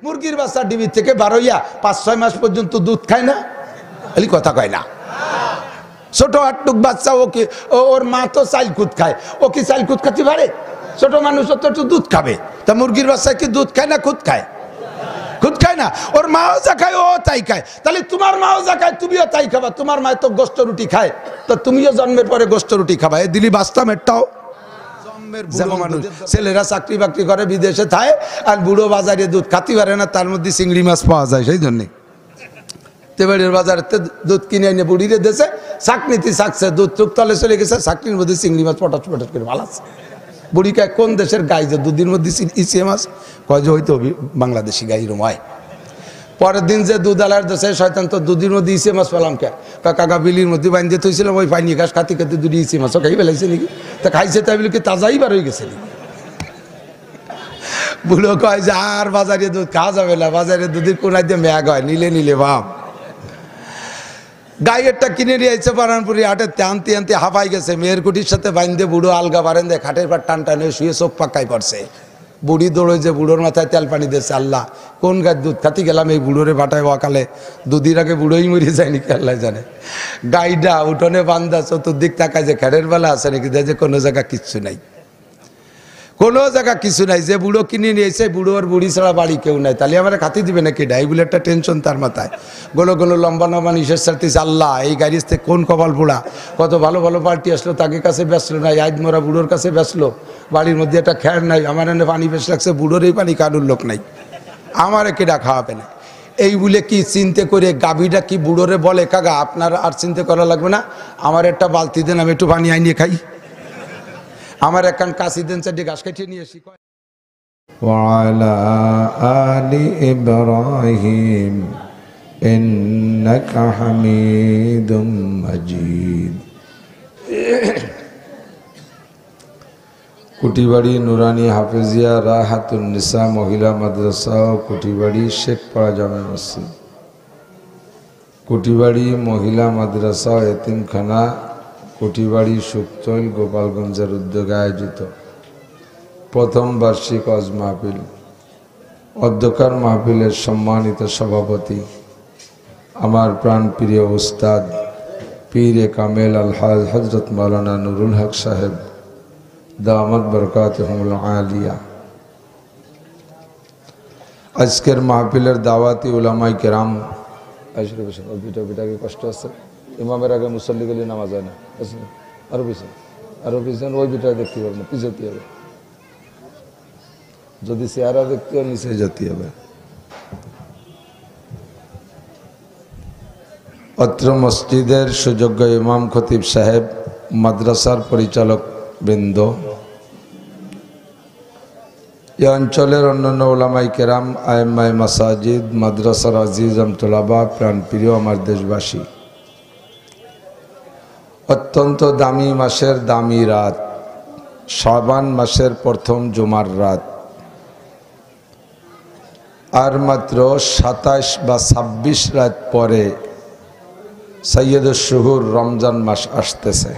মুরগির বাচ্চা ডিবি থেকে বার হইয়া 5-6 মাস পর্যন্ত দুধ খায় না, এলি কথা কয় না। ছোট আটটুক বাচ্চা ওর মা তো চাইল কুদ খায়, ও কি চাইল কুদ খাতে পারে? ছোট মানুষ তো একটু দুধ খাবে। তা মুরগির বাচ্চা কি দুধ খায় না খুদ খায়? খুদ খায় না। ওর মাও যা খায় ও তাই খায়। তাহলে তোমার মাও যা খায় তুমিও তাই খাবা। তোমার মায় তো গোস্ত রুটি খায়, তো তুমিও জন্মের পরে গোস্ত রুটি খাবা। এ দিলি বাস্তব এটাও যেমন মানুষ ছেলেরা চাকরি বাকরি করে বিদেশে থাকে আর বুড়ো বাজারে দুধ খাতে পারে না, তার মধ্যে চিংড়ি মাছ পাওয়া যায়। সেই জন্যে তেবাড়ির বাজারে দুধ কিনে এনে বুড়িরে দেশে চাকনিতে চাকছে, দুধ টুক তলে চলে গেছে, চাকরির মধ্যে চিংড়ি মাছ পটাশ পটাশ করে ভালো আছে। বুড়ি কায় কোন দেশের গাই যে দুধের মধ্যে ইসে মাছ? কয় যে হয়তো বাংলাদেশি গাই রুম হয়। পরের দিন যে দুধ আলার দেশে শয়তান তো দুধের মধ্যে ইসে মাছ পেলাম কে? কাকা বিলির মধ্যে বাঁধিয়ে থইছিলাম, ওই পানি ঘাস খাতে খাতে দুটি ইসে মাছও খাই ফেলাইছে নাকি? তা খাইছে তাই বলে কি তাজাই বার হয়ে গেছে নাকি? বুড়ো কয় যে আর বাজারে দুধ খাওয়া যাবে না, বাজারে দুধের কোনায় দিয়ে ম্যাগ হয়, নিলে নিলে ভাব। গাইয়েরটা কিনে নিয়ে এসে পারানপুরি হাটে আনতে আনতে হাঁপাই গেছে, মেয়ের কুটির সাথে বাইন্দে বুড়ো আলগা বারেন্দে খাটের পর টান টান হয়ে শুয়ে চোখ পাক্কাই পড়ছে। বুড়ি দৌড়ে যে বুড়োর মাথায় তেল পানি দিয়েছে, আল্লাহ কোন গাছ দুধ খাতে গেলাম এই বুড়োরে বাটায় অকালে, দুদিন আগে বুড়োই মরে যায়নি কি আল্লাহ জানে। গাইডা উঠোনে বান্ধা চতুর্দিক তাকায় যে খেরের বেলা আছে নাকি, যে কোনো জায়গা কিচ্ছু নাই, কোনো জায়গা কিছু নাই। যে বুড়ো কিনে নিয়েছে বুড়োর বুড়ি ছাড়া বাড়ি কেউ নাই, তাহলে আমার খাতি দিবে নাকি ডাই বলে একটা টেনশন তার মাথায়। গোলো গোলো লম্বা লম্বা নিঃশ্বাস ছাড়তেছে, আল্লাহ এই গাড়ির থেকে কোন কপাল পোড়া, কত ভালো ভালো পার্টি আসলো তাকে কাছে বেসলো নাই, আজ মোরা বুড়োর কাছে বেসলো, বাড়ির মধ্যে একটা খ্যার নাই, আমার এনে পানি বেশ লাগছে, বুড়োর এই পানি কারুর লোক নাই, আমার কেডা খাওয়াবে না। এই বলে কি চিন্তা করে গাভীটা কি বুড়োরে বলে, কাকা আপনার আর চিন্তা করা লাগবে না, আমার একটা বালতি দেন আমি একটু পানি আনিয়ে খাই, আমার একখান কাশি দেন চারটি ঘাস কাটিয়ে নিয়ে এসি। ওয়ালা আলি ইব্রাহিম ইন্নাকা হামিদুম মাজিদ। কুটিবাড়ি নুরানি হাফেজিয়া রাহাতুন নিসা মহিলা মাদ্রাসা ও কুটিবাড়ি শেখপাড়া জামে মসজিদ, কুটিবাড়ি মহিলা মাদ্রাসা এতিমখানা কুটিবাড়ি সুক্তৈল গোপালগঞ্জের উদ্যোগে আয়োজিত প্রথম বার্ষিক ওয়াজ মাহফিল। অধ্যক্ষার মাহফিলের সম্মানিত সভাপতি আমার প্রাণপ্রিয় উস্তাদ পীরে কামেল আলহাজ হজরত মাওলানা নুরুল হক সাহেব দামাত বরকাতুহুল আলিয়া। আজকের মাহফিলের দাওয়াতি উলামায়ে কেরাম, কষ্ট আছে, ইমামের আগে মুসল্লি গেলে নামাজ হয় না, আরো পিছনে ওই বিটা দেখতে পারবো না, পিছতে হবে, যদি চেহারা দেখতে হয় নিচে যেতে হবে। অত্র মসজিদের সুযোগ্য ইমাম খতিব সাহেব, মাদ্রাসার পরিচালক বৃন্দ, এই অঞ্চলের অন্যান্য ওলামায়ে কেরাম, আইম্মায়ে মাসাজিদ, মাদ্রাসার আজিজ আমতলাবা, প্রাণপ্রিয় আমার দেশবাসী, অত্যন্ত দামি মাসের দামি রাত, শাবান মাসের প্রথম জুমার রাত, আর মাত্র 27 বা 26 রাত পরে সৈয়দুশ শুহুর রমজান মাস আসতেছে।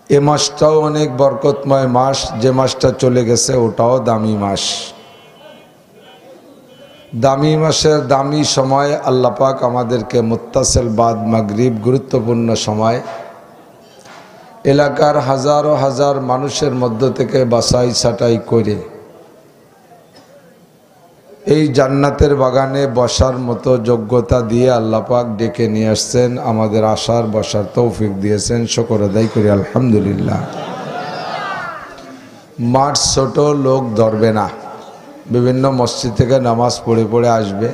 এ মাসটাও অনেক বরকতময় মাস, যে মাসটা চলে গেছে ওটাও দামি মাস। দামি মাসের দামি সময় আল্লাহ পাক আমাদেরকে মুত্তাসিল বাদ মাগরিব গুরুত্বপূর্ণ সময় এলাকার হাজারো হাজার মানুষের মধ্য থেকে বাছাই ছাঁটাই করে এই জান্নাতের বাগানে বসার মতো যোগ্যতা দিয়ে আল্লাহ পাক ডেকে নিয়ে আসছেন, আমাদের আসার বসার তৌফিক দিয়েছেন, শুকর আদায় করি আলহামদুলিল্লাহ। মাঠ ছোট, লোক ধরবে না, বিভিন্ন মসজিদ থেকে নামাজ পড়ে পড়ে আসবে।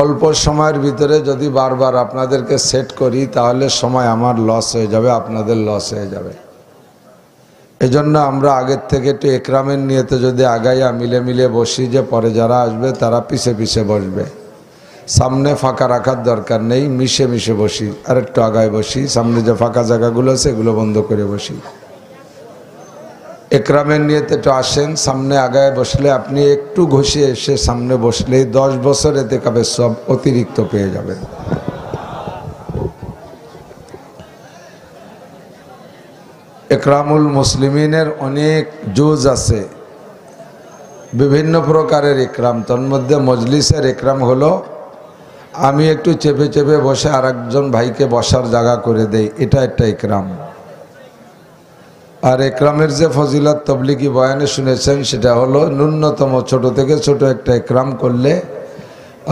অল্প সময়ের ভিতরে যদি বারবার আপনাদেরকে সেট করি তাহলে সময় আমার লস হয়ে যাবে, আপনাদের লস হয়ে যাবে। এজন্য আমরা আগের থেকে একটু একরামের নিয়তে যদি আগাইয়া মিলে মিলে বসি, যে পরে যারা আসবে তারা পিছে পিছে বসবে, সামনে ফাঁকা রাখার দরকার নেই, মিশে মিশে বসি, আর একটু আগায় বসি, সামনে যে ফাঁকা জায়গাগুলো আছে এগুলো বন্ধ করে বসি। একরামের নিয়তে একটু আসেন, সামনে আগায় বসলে আপনি একটু ঘষে এসে সামনে বসলেই 10 বছর এতে কাবে সব অতিরিক্ত পেয়ে যাবেন। একরামুল মুসলিমিনের অনেক জুজ আছে, বিভিন্ন প্রকারের ইকরাম, তোর মধ্যে মজলিসের ইকরাম হলো আমি একটু চেপে চেপে বসে আর একজন ভাইকে বসার জায়গা করে দেই, এটা একটা ইকরাম। আর ইকরামের যে ফজিলত তবলিগি বয়ানে শুনেছেন সেটা হলো ন্যূনতম ছোট থেকে ছোট একটা ইকরাম করলে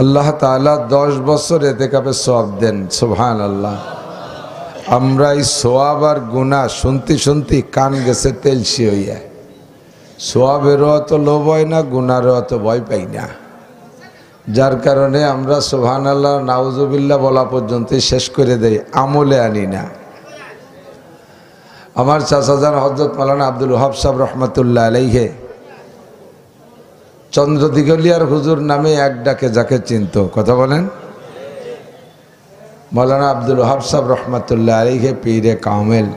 আল্লাহ তাআলা 10 বছর এতেকাবে সওয়াব দেন। সুবহানাল্লাহ। আমরা এই সওয়াব আর গুনাহ শুনতে শুনতে কান গেছে তেলসি হইয়া, সওয়াবেরও অত লোভ হয় না, গুনারও অত ভয় পাই না, যার কারণে আমরা সুবহানাল্লাহ নাউজুবিল্লাহ বলা পর্যন্ত শেষ করে দেই, আমলে আনি না। আমার চাচাজান হযরত মাওলানা আব্দুল ওয়াহাব সাহেব রহমতুল্লাহ আলাইহি চন্দ্রদিগলিয়ার হুজুর নামে এক ডাকে যাকে চিনত, কথা বলেন, মাওলানা আব্দুল ওয়াহাব সাহেব রহমতুল্লাহ আলাইহি পীরে কামেল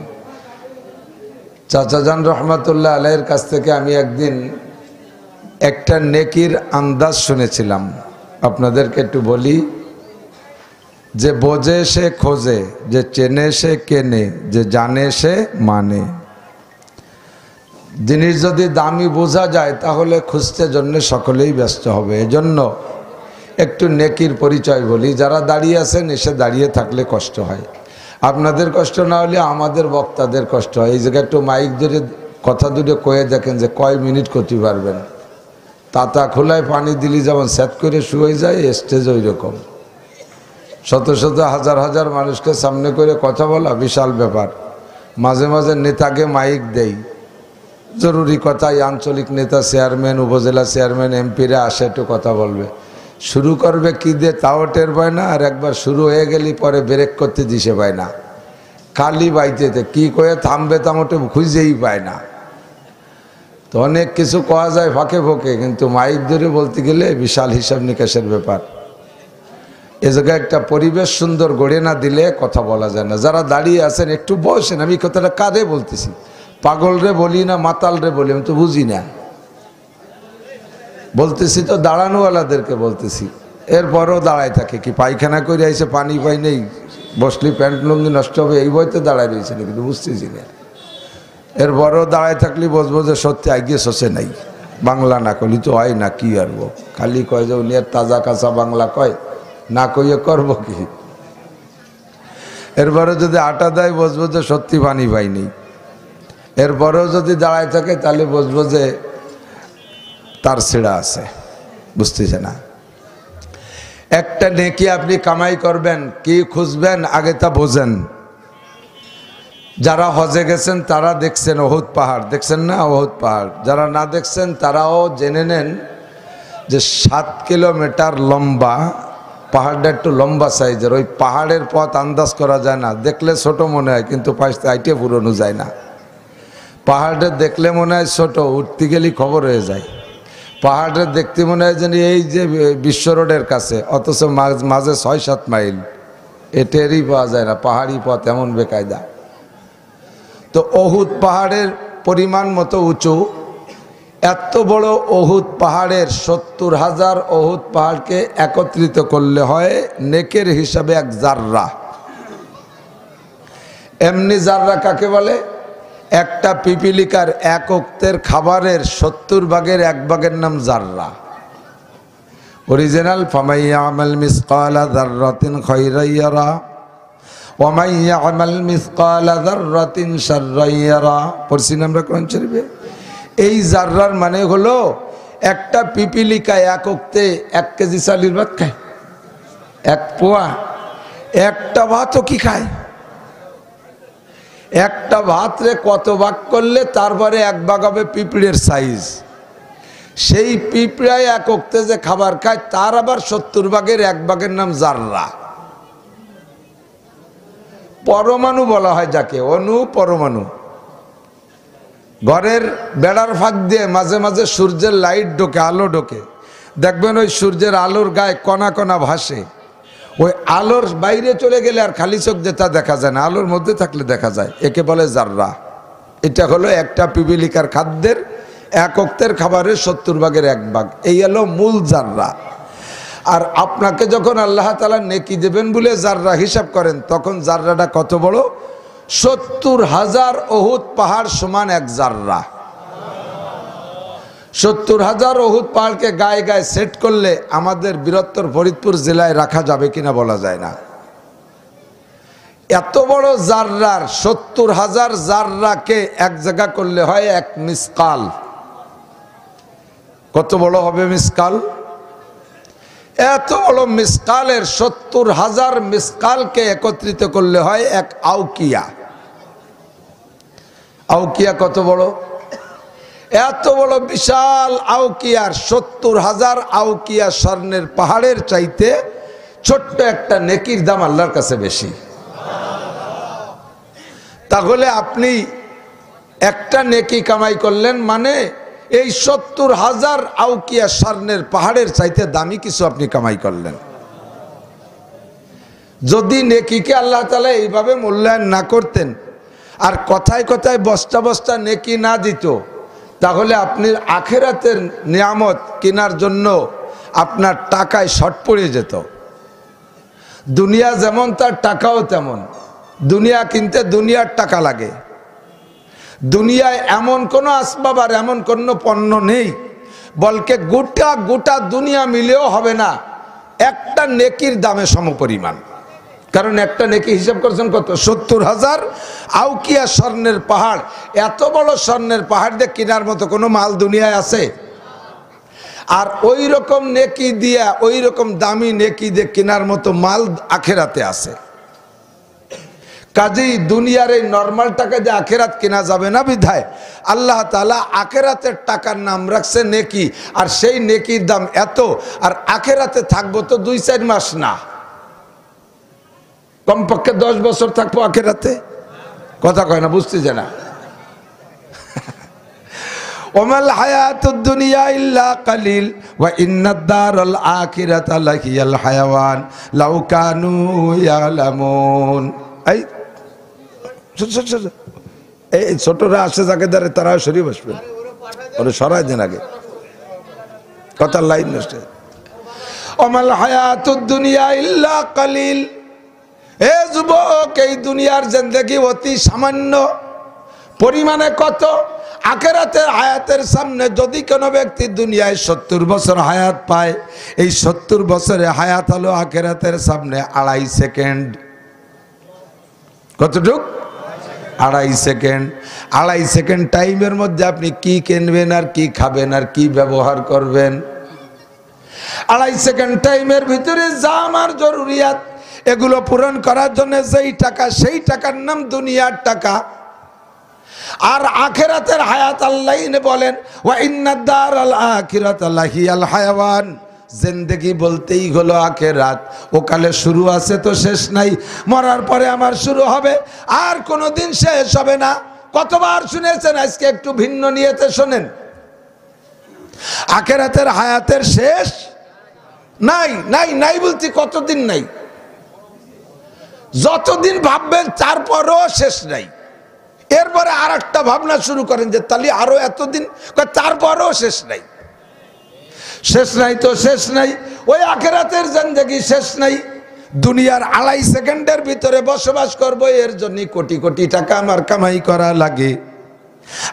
চাচাজান রহমতুল্লাহ আলাইহির কাছ থেকে আমি একদিন একটা নেকির আন্দাজ শুনেছিলাম। আপনাদেরকে একটু বলি, যে বোঝে সে খোঁজে, যে চেনে সে কেনে, যে জানে সে মানে। জিনিস যদি দামি বোঝা যায় তাহলে খুঁজতে জন্য সকলেই ব্যস্ত হবে। এজন্য একটু নেকির পরিচয় বলি। যারা দাঁড়িয়ে আছেন এসে দাঁড়িয়ে থাকলে কষ্ট হয়, আপনাদের কষ্ট না হলে আমাদের বক্তাদের কষ্ট হয়। এই জায়গায় একটু মাইক ধরে কথা দুটো কয়ে দেখেন যে কয় মিনিট করতে পারবেন। তাতা খোলায় পানি দিলি যেমন স্যাত করে শুয়ে যায়, স্টেজ ওই রকম। শত শত হাজার হাজার মানুষকে সামনে করে কথা বলা বিশাল ব্যাপার। মাঝে মাঝে নেতাকে মাইক দেই, জরুরি কথাই আঞ্চলিক নেতা, চেয়ারম্যান, উপজেলা চেয়ারম্যান, এমপিরা আসে একটু কথা বলবে। শুরু করবে কি দিয়ে তাও টের পায় না, আর একবার শুরু হয়ে গেলি পরে ব্রেক করতে দিশে পায় না, খালি বাইতেতে কি কয়ে থামবে তামোটে খুঁজেই পায় না। তো অনেক কিছু কওয়া যায় ফাঁকে ফোঁকে, কিন্তু মাইক ধরে বলতে গেলে বিশাল হিসাব নিকাশের ব্যাপার। এ জায়গায় একটা পরিবেশ সুন্দর গড়ে না দিলে কথা বলা যায় না। যারা দাঁড়িয়ে আছেন একটু বসেন। আমি কথাটা কাঁধে বলতেছি, পাগল রে বলি না মাতাল রে বলি, আমি তো বুঝি না, বলতেছি তো দাঁড়ানোওয়ালাদেরকে বলতেছি। এরপরও দাঁড়ায় থাকে, কি পায়খানা করে আইসে পানি পাই নেই, বসলি প্যান্ট লুঙ্গি নষ্ট হবে এই বইতে দাঁড়ায় রয়েছে না, কিন্তু বুঝতেছি না। এরপরও দাঁড়ায় থাকলে বসবো যে সত্যি আগে শোষে নাই, বাংলা না কলি তো হয় না, কি আরব খালি কয় যে উনি আর তাজা কাঁচা বাংলা কয়, না কইয়ে করব কি। এরপরে যদি আটা দেয় বসবো যে সত্যি পানি পাইনি। এরপরেও যদি দাঁড়ায় থাকে তাহলে বসবো যে তার ছেঁড়া আছে, বুঝতেছে না। একটা নেকি আপনি কামাই করবেন, কি খুঁজবেন আগে তা বোঝেন। যারা হজে গেছেন তারা দেখছেন ওহুদ পাহাড়, দেখছেন না ওহুদ পাহাড়? যারা না দেখছেন তারাও জেনে নেন যে 7 কিলোমিটার লম্বা পাহাড়টা, একটু লম্বা সাইজের। ওই পাহাড়ের পথ আন্দাজ করা যায় না, দেখলে ছোট মনে হয় কিন্তু পাশে আইটে পুরনো যায় না। পাহাড়টা দেখলে মনে হয় ছোট, উঠতে গেলেই খবর হয়ে যায়। পাহাড়টা দেখতে মনে হয় যেন এই যে বিশ্ব রোডের কাছে, অথচ মাঝে 6-7 মাইল, এটেরই পাওয়া যায় না। পাহাড়ি পথ এমন বেকায়দা। তো ওহুদ পাহাড়ের পরিমাণ মতো উঁচু। এত বড় ওহুদ পাহাড়ের 70,000 ওহুদ পাহাড়কে একত্রিত করলে হয় নেকের হিসাবে 1 জাররা। এমনি জাররা কাকে বলে? একটা পিপিলিকার 1 ওক্তের খাবারের 70 ভাগের 1 ভাগের নাম জাররা। অরিজিনাল ফামাইয়ামাল মিসকালা যাররাতিন খায়রান ইয়ারা ওয়া মাইয়ামাল মিসকালা যাররাতিন শাররান ইয়ারা। পড়ছি না আমরা কোরআন শরীফে? এই জাররার মানে হলো একটা পিপিলিকা 1 ওক্তে 1 কেজি চালের ভাত খায়, 1 পোয়া। একটা ভাতও কি খায়? একটা ভাতরে কত ভাগ করলে তারপরে 1 ভাগ হবে পিঁপড়ের সাইজ। সেই পিঁপড়ায় 1 ওক্তে যে খাবার খায় তার আবার 70 ভাগের 1 ভাগের নাম জাররা। পরমাণু বলা হয় যাকে, অণু পরমাণু। ঘরের বেড়ার ফাঁক দিয়ে মাঝে মাঝে সূর্যের লাইট ঢোকে, আলো ঢোকে, দেখবেন ওই সূর্যের আলোর গায়ে কণা কণা ভাসে। ওই আলোর বাইরে চলে গেলে আর খালি চোখ দিয়ে তা দেখা যায় না, আলোর মধ্যে থাকলে দেখা যায়। একে বলে জাররা। এটা হলো একটা পিপিলিকার খাদ্যের 1 ওক্তের খাবারের 70 ভাগের 1 ভাগ। এই হলো মূল জাররা। আর আপনাকে যখন আল্লাহ তাআলা নেকি দেবেন বলে জাররা হিসাব করেন, তখন জাররাটা কত বড়? 70,000 ওহুদ পাহাড় সমান 1 জাররা। 70,000 উহুদ পাহাড়কে গায়ে গায়ে সেট করলে আমাদের বৃহত্তর ফরিদপুর জেলায় রাখা যাবে কিনা বলা যায় না। এত বড় জাররার 70,000 জাররাকে এক জায়গা করলে হয় এক মিসকাল। কত বড় হবে মিসকাল? এত বড় মিসকালের 70,000 মিসকালকে একত্রিত করলে হয় এক আউকিয়া। আউকিয়া কত বড়? এত বড় বিশাল আউকিয়ার 70,000 আউকিয়া স্বর্ণের পাহাড়ের চাইতে ছোট্ট একটা নেকির দাম আল্লাহর কাছে বেশি। তাহলে আপনি একটা নেকি কামাই করলেন মানে এই 70,000 আউকিয়া স্বর্ণের পাহাড়ের চাইতে দামি কিছু আপনি কামাই করলেন। যদি নেকিকে আল্লাহ তাআলা এইভাবে মূল্যায়ন না করতেন আর কথায় কথায় বস্তা বস্তা নেকি না দিত, তাহলে আপনি আখিরাতের নিয়ামত কেনার জন্য আপনার টাকায় শর্ট পড়ে যেত। দুনিয়া যেমন তার টাকাও তেমন। দুনিয়া কিনতে দুনিয়ার টাকা লাগে। দুনিয়ায় এমন কোনো আসবাব আর এমন কোনো পণ্য নেই বলকে গোটা গোটা দুনিয়া মিলেও হবে না একটা নেকির দামে সমপরিমাণ। কারণ একটা নেকি হিসাব করছেন কত? 70,000 আউকিয়া স্বর্ণের পাহাড়। এত বড় স্বর্ণের পাহাড় দিয়ে কেনার মতো কোনো মাল দুনিয়ায় আছে? আর ওই রকম নেকি দিয়া ওই রকম দামি নেকি দিয়ে কেনার মতো মাল আখেরাতে আছে। কাজেই দুনিয়ার এই নর্মাল টাকা দিয়ে আখেরাত কেনা যাবে না বিধায় আল্লাহ তাআলা আখেরাতের টাকার নাম রাখছে নেকি। আর সেই নেকির দাম এত, আর আখেরাতে থাকবো তো 2-4 মাস না, কমপক্ষে 10 বছর থাকবো আখেরাতে। কথা কয় না, বুঝতেছে না। ওমাল হায়াতুদ দুনিয়া ইল্লা কালিল ওয়া ইন্নাদ দারাল আখিরাতা লাহিয়াল হায়াওয়ান লাউ কানু ইয়ালামুন। এই ছোটরা আসে যাকে ধরে তারা সরিয়ে বসবে, ওরা সরাই দেন আগে, কথার লাইন নষ্ট। ওমাল হায়াতুদ দুনিয়া ইল্লা কালিল। এ যুবক, এই দুনিয়ার জিন্দেগি অতি সামান্য। পরিমাণে কত? আখিরাতের হায়াতের সামনে যদি কোনো ব্যক্তি দুনিয়ায় 70 বছর হায়াত পায়, এই 70 বছরের হায়াত হলো আখিরাতের সামনে 2.5 সেকেন্ড। কতটুক? 2.5 সেকেন্ড। 2.5 সেকেন্ড টাইমের মধ্যে আপনি কি কিনবেন আর কি খাবেন আর কি ব্যবহার করবেন? 2.5 সেকেন্ড টাইমের ভিতরে যা আমার জরুরিয়াত এগুলো পূরণ করার জন্য যেই টাকা, সেই টাকার নাম দুনিয়ার টাকা। আর আখিরাতের হায়াত আল্লাহ বলেন ওয়া ইন্নাদ দারাল আখিরাতা লাহিয়াল হায়াওয়ান। জিন্দেগি বলতেই হলো আখিরাত। ওকালে শুরু আছে তো শেষ নাই, মরার পরে আমার শুরু হবে আর কোনোদিন শেষ হবে না। কতবার শুনেছেন, আজকে একটু ভিন্ন নিয়তে শোনেন। আখিরাতের হায়াতের শেষ নাই। নাই নাই বলছি কতদিন নাই? যতদিন ভাববেন তারপরও শেষ নাই। এরপরে আর একটা ভাবনা শুরু করেন যে তাহলে আরো এতদিন, তারপরও শেষ নাই। শেষ নাই তো শেষ নাই। ওই আখিরাতের জিন্দেগি শেষ নাই। দুনিয়ার 2.5 সেকেন্ডের ভিতরে বসবাস করব, এর জন্য কোটি কোটি টাকা আমার কামাই করা লাগে।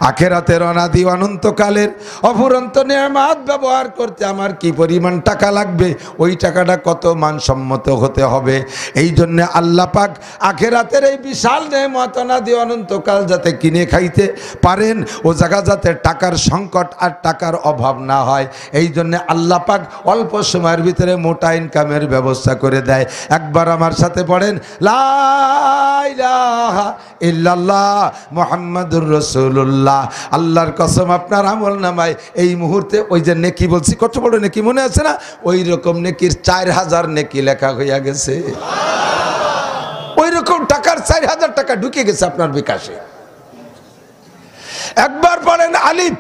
আখিরাতের অনাদি অনন্তকালের অফুরন্ত নেয়ামত ব্যবহার করতে আমার কি পরিমাণ টাকা লাগবে, ওই টাকাটা কত মানসম্মত হতে হবে। এই জন্য আল্লাহ পাক আখিরাতের এই বিশাল নেয়ামত অনাদি অনন্তকাল যাতে কিনে খাইতে পারেন, ও জায়গা যাতে টাকার সংকট আর টাকার অভাব না হয়, এই জন্য আল্লাহ পাক অল্প সময়ের ভিতরে মোটা ইনকামের ব্যবস্থা করে দেয়। একবার আমার সাথে পড়েন লা ইলাহা ইল্লাল্লাহ মুহাম্মাদুর রাসূলুল্লাহ। আল্লাহর কসম, আপনার আমল নামায় এই মুহূর্তে ওই যে নেকি বলছি, কত বড় নেকি মনে আছে না? ওই রকম নেকির 4000 নেকি লেখা হইয়া গেছে। ওই রকম টাকার 4000 টাকা ঢুকে গেছে আপনার বিকাশে। একবার পড়েন আলিফ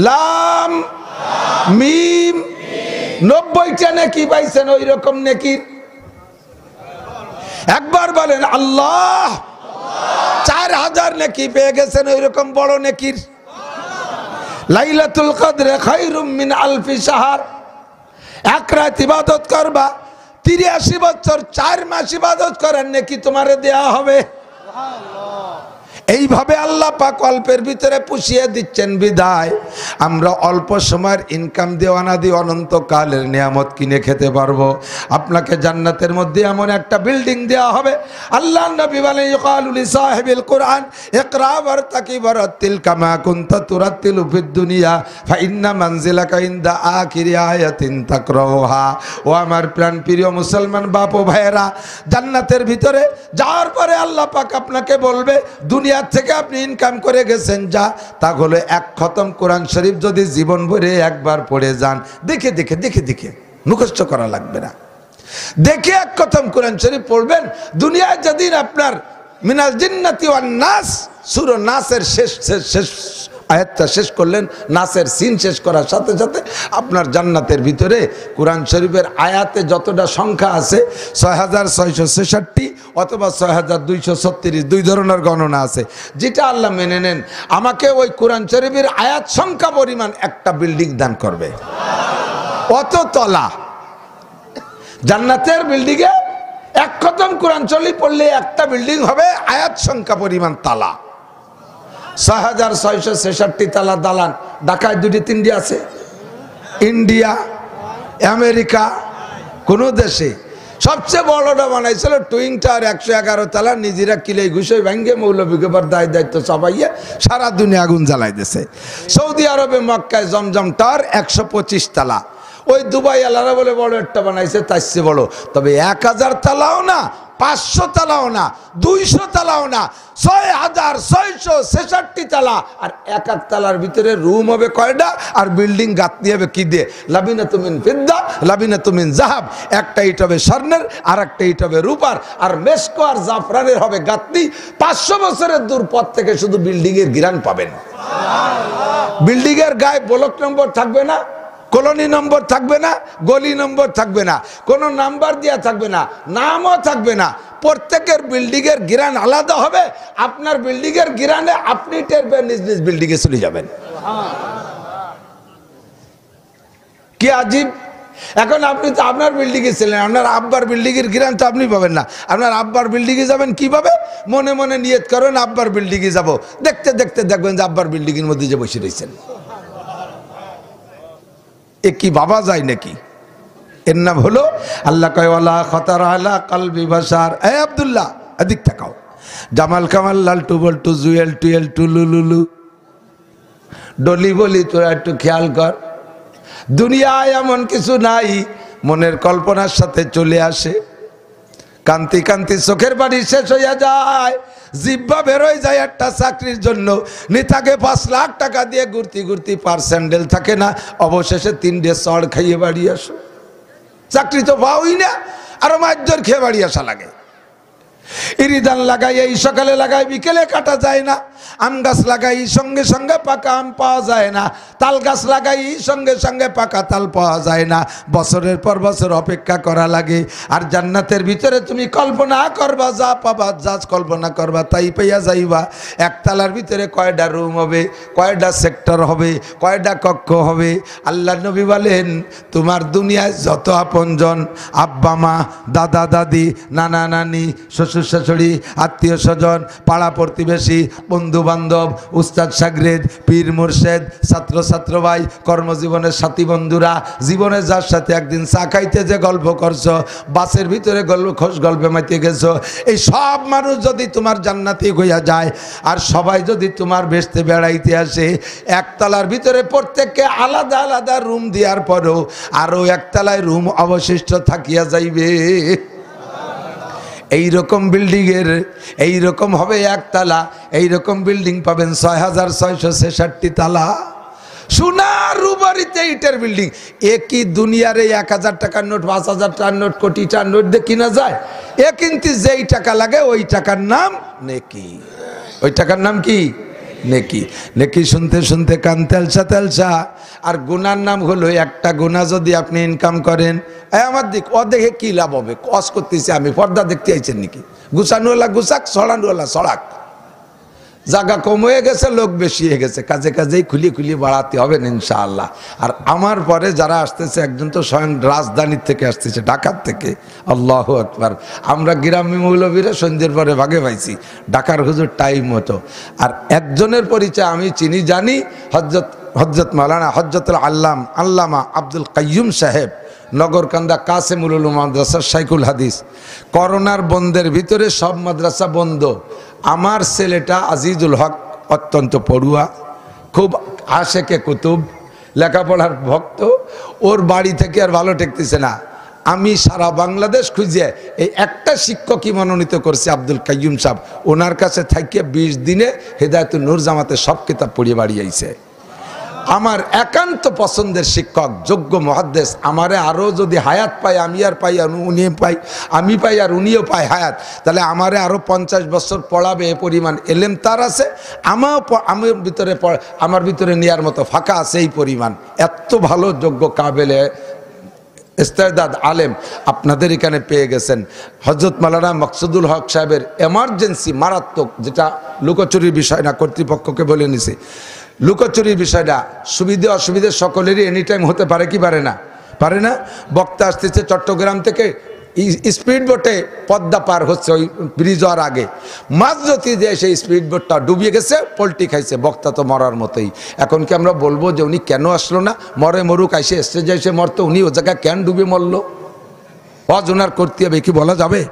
লাম মিম। 90টা নেকি পাইছেন ওই রকম নেকির। একবার বলেন আল্লাহ, 4000 নেকি পেয়ে গেছেন ওই রকম বড় নেকির। লাইলাতুল কদরে খায়রুম মিন আলফি শাহর। এক রাত ইবাদত করবা, 83 বছর 4 মাস ইবাদত করার নেকি তোমারে দেয়া হবে। এইভাবে আল্লাহ পাক অল্পের ভিতরে পুষিয়ে দিচ্ছেন বিদায় আমরা অল্প সময়ের ইনকাম দিয়ে অনাদি অনন্তকালের নিয়ামত কিনে খেতে পারবো। আপনাকে জান্নাতের মধ্যে এমন একটা বিল্ডিং দেওয়া হবে, আল্লাহ নবী বলেন ইয়াকালু লিসাহিবিল কুরআন ইকরা ওয়ারতাকি ওয়ারাতিল কামা কুনতা তুরাতিলু ফিদ দুনিয়া ফা ইন্না মানজিলাকা ইনদা আখিরি আয়াতিন তাকরাউহা। ও আমার প্রাণপ্রিয় মুসলমান বাপ ও ভাইয়েরা, জান্নাতের ভিতরে যাওয়ার পরে আল্লাহ পাক আপনাকে বলবে দুনিয়ার থেকে আপনি ইনকাম করে গেছেন যা, তা হলো এক খতম কোরআন শরীফ যদি জীবন ভরে একবার পড়ে যান, দেখে দেখে দেখে দেখে, মুখস্থ করা লাগবে না, দেখে এক খতম কোরআন শরীফ পড়বেন, দুনিয়ায় যেদিন আপনার মিনাল জিন্নাতি ওয়ান নাস সূরা নাসের শেষ আয়াতটা শেষ করলেন, নাসের সিন শেষ করার সাথে সাথে আপনার জান্নাতের ভিতরে কোরআন শরীফের আয়াতে যতটা সংখ্যা আছে 6666 অথবা 6236, দুই ধরনের গণনা আছে। যেটা আল্লাহ মেনে নেন, আমাকে ওই কোরআন শরীফের আয়াত সংখ্যা পরিমাণ একটা বিল্ডিং দান করবে। অত তলা জান্নাতের বিল্ডিংয়ে এক খতম কোরআন শরীফ পড়লে একটা বিল্ডিং হবে আয়াত সংখ্যা পরিমাণ তালা। 6666 তালা দালান ঢাকায় 2-3টি আছে। ইন্ডিয়া, আমেরিকা, কোন দেশে সবচেয়ে বড়টা বানাইছিল টুইং টাওয়ার 111 তালা, নিজেরা কিলে ঘুষে ভাঙ্গে মৌলভীকে দায়িত্ব চাপাইয়ে সারা দুনিয়া আগুন জ্বালাই দিয়েছে। সৌদি আরবে মক্কায় জমজম টাওয়ার 125 তালা। ওই দুবাই আলারা বলে বড় একটা বানাইছে, তার চেয়ে বড়, তবে 1000 তালাও না, 500 তালাও না, 200 তালাও না, 6666 তালা। আর এক এক তালার ভিতরে রুম হবে কয়টা, আর বিল্ডিং গাঁথনি হবে কি দিয়ে? লাবিনাতুম মিন ফিদ্দা, লাবিনাতুম মিন যাহাব। একটা ইট হবে স্বর্ণের, আর একটা ইট হবে রূপার, আর মেশকো আর জাফরানের হবে গাঁথনি। 500 বছরের দূর পথ থেকে শুধু বিল্ডিং এর ঘিরান পাবেন। বিল্ডিং এর গায়ে ব্লক নম্বর থাকবে না, কলোনি নম্বর থাকবে না, গলি নম্বর থাকবে না, কোনো নাম্বার দেওয়া থাকবে না, নামও থাকবে না। প্রত্যেকের বিল্ডিং এর গিরান আলাদা হবে। আপনার বিল্ডিং এর গিরানে আপনি টেরবেন, নিজ নিজ বিল্ডিং এ চলে যাবেন। কি আজীব! এখন আপনি তো আপনার বিল্ডিং এ ছিলেন, আপনার আব্বার বিল্ডিং এর গিরান তো আপনি পাবেন না। আপনার আব্বার বিল্ডিং এ যাবেন কিভাবে? মনে মনে নিয়ত করেন আব্বার বিল্ডিং এ যাবো, দেখতে দেখতে দেখবেন যে আব্বার বিল্ডিং এর মধ্যে যে বসে রয়েছেন। এ কি বাবা যায় নাকি? এর নাম হলো আল্লাহ কয় ওয়ালা খাতার আলা কলবি বাশার। এ আব্দুল্লাহ এদিক তাকাও, জামাল কামাল লালটু বল্টু জুয়েল টুয়েল টুলুলুলু ডলি বলি, তোরা একটু খেয়াল কর, দুনিয়ায় এমন কিছু নাই মনের কল্পনার সাথে চলে আসে, কান্তি কান্তি চোখের বাড়ি শেষ হইয়া যায়, জিব্বা বেরোয় যায় একটা চাকরির জন্য, নেতাকে 5 লাখ টাকা দিয়ে ঘুরতি ঘুরতি পার স্যান্ডেল থাকে না, অবশেষে 3 চড় খাইয়ে বাড়ি আসো। চাকরি তো পাওই না, আরো মাজ্জর খেয়ে বাড়ি আসা লাগে। ইরিদান লাগাই এই সকালে লাগাই বিকেলে কাটা যায় না, আম গাছ লাগাই সঙ্গে সঙ্গে পাকা আম পাওয়া যায় না, তাল গাছ লাগাই সঙ্গে সঙ্গে পাকা তাল পাওয়া যায় না, বছরের পর বছর অপেক্ষা করা লাগে। আর জান্নাতের ভিতরে তুমি কল্পনা করবা, যা পাবা, যা কল্পনা করবা তাই পাইয়া যাইবা। একতলার ভিতরে কয়টা রুম হবে, কয়টা সেক্টর হবে, কয়টা কক্ষ হবে। আল্লাহ নবী বলেন তোমার দুনিয়ায় যত আপনজন, আব্বা মা, দাদা দাদি, নানা নানি, শ্বশুর শাশুড়ি, আত্মীয় স্বজন, পাড়া প্রতিবেশী, বন্ধু বান্ধব, উস্তাদ শাগরেদ, পীর মুর্শেদ, ছাত্র ছাত্রভাই, কর্মজীবনের সাথী বন্ধুরা, জীবনে যার সাথে একদিন চা খাইতে যে গল্প করছো, বাসের ভিতরে গল্পে মাইতে গেছো, এই সব মানুষ যদি তোমার জান্নাতি হইয়া যায়, আর সবাই যদি তোমার বেশতে বেড়াইতে আসে, একতলার ভিতরে প্রত্যেককে আলাদা আলাদা রুম দেওয়ার পরও আরো একতলায় রুম অবশিষ্ট থাকিয়া যাইবে। এইরকম বিল্ডিং এর এইরকম হবে একতলা, এইরকম বিল্ডিং পাবেন 6666 তালা। সোনার রূপারিতে ইটের বিল্ডিং। একই দুনিয়ার 1000 টাকার নোট, 5000 টাকার নোট, কোটি টাকার নোট দিয়ে কিনা যায়। এ কিন্তু যেই টাকা লাগে ওই টাকার নাম নেকি। ওই টাকার নাম কি? নেকি। নেকি শুনতে শুনতে কান তেলসা তেলসা। আর গুনার নাম হলো একটা গুনাহ যদি আপনি ইনকাম করেন, আমার দিক ও দেখে কি লাভ হবে? কস করতেছি আমি, পর্দা দেখতে আইছেন নাকি? গুছানোওয়ালা গুছাক, ছড়ানোওয়ালা ছড়াক। জায়গা কম হয়ে গেছে, লোক বেশি হয়ে গেছে, কাজে কাজেই খুলি খুলি বাড়াতে হবে ইনশাআল্লাহ। আর আমার পরে যারা আসতেছে, একজন তো স্বয়ং রাজধানীর থেকে আসতেছে, ঢাকার থেকে। আল্লাহু আকবার। আমরা গ্রামী মৌলবীরা সন্ধ্যের পরে ভাগে পাইছি, ঢাকার হুজুর টাইম মতো। আর একজনের পরিচয় আমি চিনি, জানি, হযরত হযরত মাওলানা হযরতুল আল্লামা আব্দুল কাইয়ুম সাহেব নগরকান্দা কাসেমুল উলুম মাদ্রাসা শাইখুল হাদিস। করোনার বন্ধের ভিতরে সব মাদ্রাসা বন্ধ। আমার ছেলেটা আজিজুল হক অত্যন্ত পড়ুয়া, খুব আশেকে কুতুব, লেখাপড়ার ভক্ত। ওর বাড়ি থেকে আর ভালো ঠেকতেছে না। আমি সারা বাংলাদেশ খুঁজে এই একটা শিক্ষকই মনোনীত করছি, আব্দুল কাইয়ুম সাহেব। ওনার কাছে থাকিয়ে 20 দিনে হেদায়েতুন নূর জামাতে সব কিতাব পড়িয়ে বাড়ি আইছে। আমার একান্ত পছন্দের শিক্ষক, যোগ্য মুহাদ্দিস। আমারে আরও যদি হায়াত পাই, আমি আর পাই আর উনি পাই, আমি পাই আর উনিও পাই হায়াত, তাহলে আমারে আরও 50 বছর পড়াবে এ পরিমাণ এলেম তার আছে। আমার ভিতরে নেয়ার মতো ফাঁকা আছে এই পরিমাণ। এত ভালো যোগ্য কাবেলে ইস্তেদাদ আলেম আপনাদের এখানে পেয়ে গেছেন। হযরত মাওলানা মকসুদুল হক সাহেবের এমার্জেন্সি মারাত্মক, যেটা লুকোচুরির বিষয় না, কর্তৃপক্ষকে বলে নিছে লুকোচুরির বিষয়টা, সুবিধে অসুবিধে সকলেরই এনি টাইম হতে পারে কি পারে না? পারে না। বক্তা আসতেছে চট্টগ্রাম থেকে, স্পিড বোটে পদ্মা পার হচ্ছে, ওই ব্রিজ হওয়ার আগে মাঝরাতে যে সেই স্পিড বোটটা ডুবিয়ে গেছে, পল্টি খাইছে। বক্তা তো মরার মতোই। এখন কি আমরা বলবো যে উনি কেন আসলো না? মরে মরুক, আইসে স্টেজে এসে মরতো, উনি ও জায়গায় কেন ডুবে মরলো? ওনার করতে হবে কি বলা যাবে?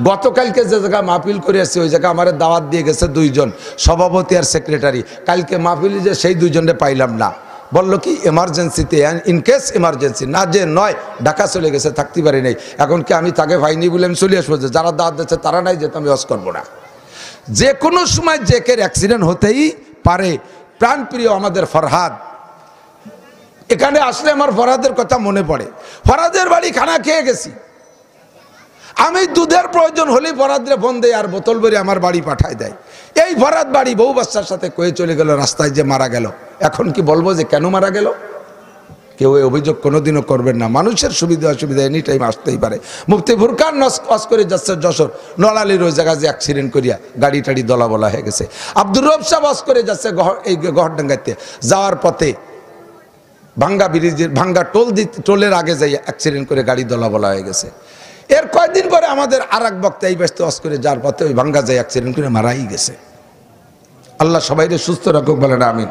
গতকালকে যে জায়গায় মাহফিল করে আসছে ওই জায়গায় আমার দাওয়াত দিয়ে গেছে 2 জন, সভাপতি আর সেক্রেটারি। কালকে মাহফিলে যে সেই 2 জনকে পাইলাম না। বললো কি এমার্জেন্সিতে, ইনকেস এমার্জেন্সি না, যে নয় ঢাকা চলে গেছে, থাকতে পারি নাই। এখন কি আমি তাকে ভাইনি বলে আমি চলে আসবো? যে যারা দাওয়াত দিচ্ছে তারা নাই, যেতে আমি ওয়াজ করবো না। যে কোনো সময় জেকের অ্যাক্সিডেন্ট হতেই পারে। প্রাণপ্রিয় আমাদের ফরহাদ, এখানে আসলে আমার ফরহাদের কথা মনে পড়ে। ফরহাদের বাড়ি খানা খেয়ে গেছি আমি, দুধের প্রয়োজন হলেই ফরহাদরে ফোন দেয় আর বোতল ভরে আমার বাড়ি পাঠায় দেয়। এই ফরহাদ বাড়ি বউ বাচ্চার সাথে কয়ে চলে গেল, রাস্তায় যে মারা গেল। এখন কি বলবো যে কেন মারা গেল? কেউ এই অভিযোগ কোনোদিনও করবেন না। মানুষের সুবিধা অসুবিধা এনি টাইম আসতেই পারে। মুফতি ফুরকান ওয়াজ করে যাচ্ছে যশোর, নড়ালির ওই জায়গায় যে অ্যাক্সিডেন্ট করিয়া গাড়ি টাড়ি দলাবলা হয়ে গেছে। আব্দুর রব সাহেব ওয়াজ করে যাচ্ছে এই গহরডাঙ্গাতে, যাওয়ার পথে ভাঙ্গা ব্রিজের ভাঙ্গা টোলের আগে যাই অ্যাক্সিডেন্ট করে গাড়ি দলাবলা হয়ে গেছে। এর কয়েকদিন পরে আমাদের আর এক বক্তা এই ব্যস্ত ওয়াজ করে যার পথে ওই ভাঙ্গা যায় অ্যাক্সিডেন্ট করে মারাই গেছে। আল্লাহ সবাইকে সুস্থ রাখুক, বলেন আমিন।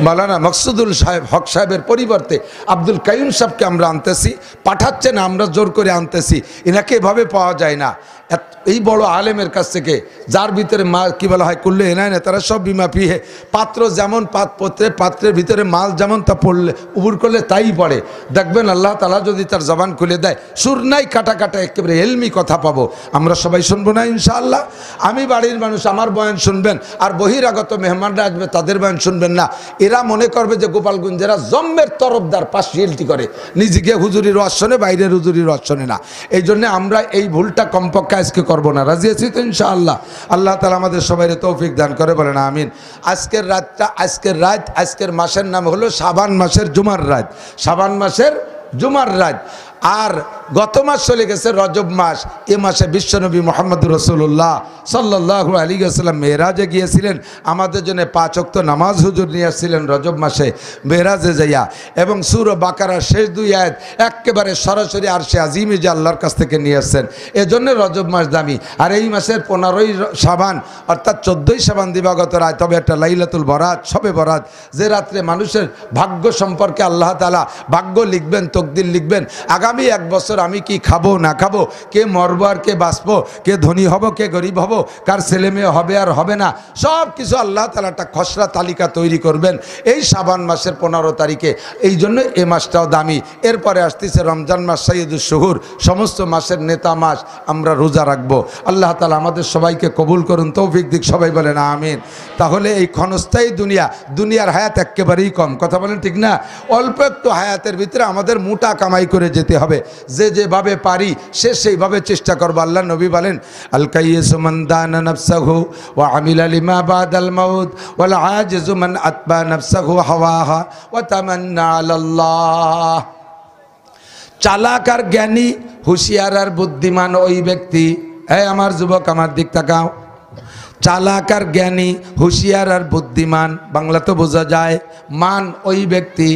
মাওলানা মকসুদুল হক সাহেবের পরিবর্তে আব্দুল কাইয়ুম সাহেবকে আমরা আনতেছি, পাঠাচ্ছে না, আমরা জোর করে আনতেছি। এনাকে এভাবে পাওয়া যায় না। এই বড় আলেমের কাছ থেকে, যার ভিতরে কি বলা হয় কুল্লে এনায় না তারা সব বিমা পিহে, পাত্র যেমন পাত্রের ভিতরে মাল যেমন, তা পড়লে উবুর করলে তাই পড়ে। দেখবেন আল্লাহ তাআলা যদি তার জবান খুলে দেয়, সুর নাই কাটা কাটা একেবারে এলমি কথা পাবো। আমরা সবাই শুনবো না ইনশাআল্লাহ? আমি বাড়ির মানুষ, আমার বয়ান শুনবেন, আর বহিরাগত মেহমানরা আসবে তাদের বয়ান শুনবেন না। এরা মনে করবে যে গোপালগঞ্জেরা জম্মের তরফদার, পার্সিয়ালিটি করে, নিজেকে হুজুরির ওয়াজ শোনে, বাইরের হুজুরির ওয়াজ শোনে না। এই জন্য আমরা এই ভুলটা কমপক্ষে আজকে করবো না। রাজি আছি তো ইনশাআল্লাহ? আল্লাহ তাআলা আমাদের সবাইকে তৌফিক দান করে, বলেন আমিন। আজকের মাসের নাম হলো শাবান মাসের জুমার রাত। শাবান মাসের জুমার রাত। আর গত মাস চলে গেছে রজব মাস। এ মাসে বিশ্বনবী মুহাম্মদুর রাসূলুল্লাহ সাল্লাল্লাহু আলাইহি ওয়াসাল্লাম মেরাজে গিয়েছিলেন। আমাদের জন্য 5 ওয়াক্ত নামাজ হুজুর নিয়ে আসছিলেন রজব মাসে মেরাজে যাইয়া, এবং সূরা বাকারার শেষ 2 আয়াত একেবারে সরাসরি আরশে আজিমে যে আল্লাহর কাছ থেকে নিয়ে আসছেন। এজন্য রজব মাস দামি। আর এই মাসের 15ই শাবান অর্থাৎ 14ই শাবান দিবাগত রাত, তবে একটা লাইলাতুল বরাত, শবে বরাত, যে রাত্রে মানুষের ভাগ্য সম্পর্কে আল্লাহ তাআলা ভাগ্য লিখবেন, তকদির লিখবেন। আগামী 1 বছর আমি কি খাবো না খাবো, কে মরবো আর কে বাঁচবো, কে ধনী হব কে গরিব হব, কার ছেলে মেয়ে হবে আর হবে না, সব কিছু আল্লাহ তাআলা একটা খসড়া তালিকা তৈরি করবেন এই শাবান মাসের 15 তারিখে। এই জন্য এই মাসটাও দামি। এরপরে আসতেছে রমজান মাস, সাইয়্যিদুশ শুহুর, সমস্ত মাসের নেতা মাস। আমরা রোজা রাখবো। আল্লাহ তাআলা আমাদের সবাইকে কবুল করুন, তৌফিক দিক, সবাই বলেন আমিন। তাহলে এই ক্ষণস্থায়ী দুনিয়ার হায়াত একেবারেই কম, কথা বলেন ঠিক না? অল্প একটু হায়াতের ভিতরে আমাদের মোটা কামাই করে যেতে হবে। যে যেভাবে পারি সে সেইভাবে চেষ্টা করবো। আল্লাহ নবী বলেন, আল কাইয়িসু মান দানা নাফসাহু ওয়া আমিলা লিমা বাদাল মাউত ওয়াল আজিজু মান আতবা নাফসাহু হাওয়াহা ওয়া তামান্না আলাল্লাহ। চালাক আর জ্ঞানী, হুঁশিয়ার আর বুদ্ধিমান ওই ব্যক্তি, আমার যুবক আমার দিক তাকাও, চালাক আর জ্ঞানী, হুঁশিয়ার আর বুদ্ধিমান, বাংলা তো বোঝা যায়। মান ওই ব্যক্তি,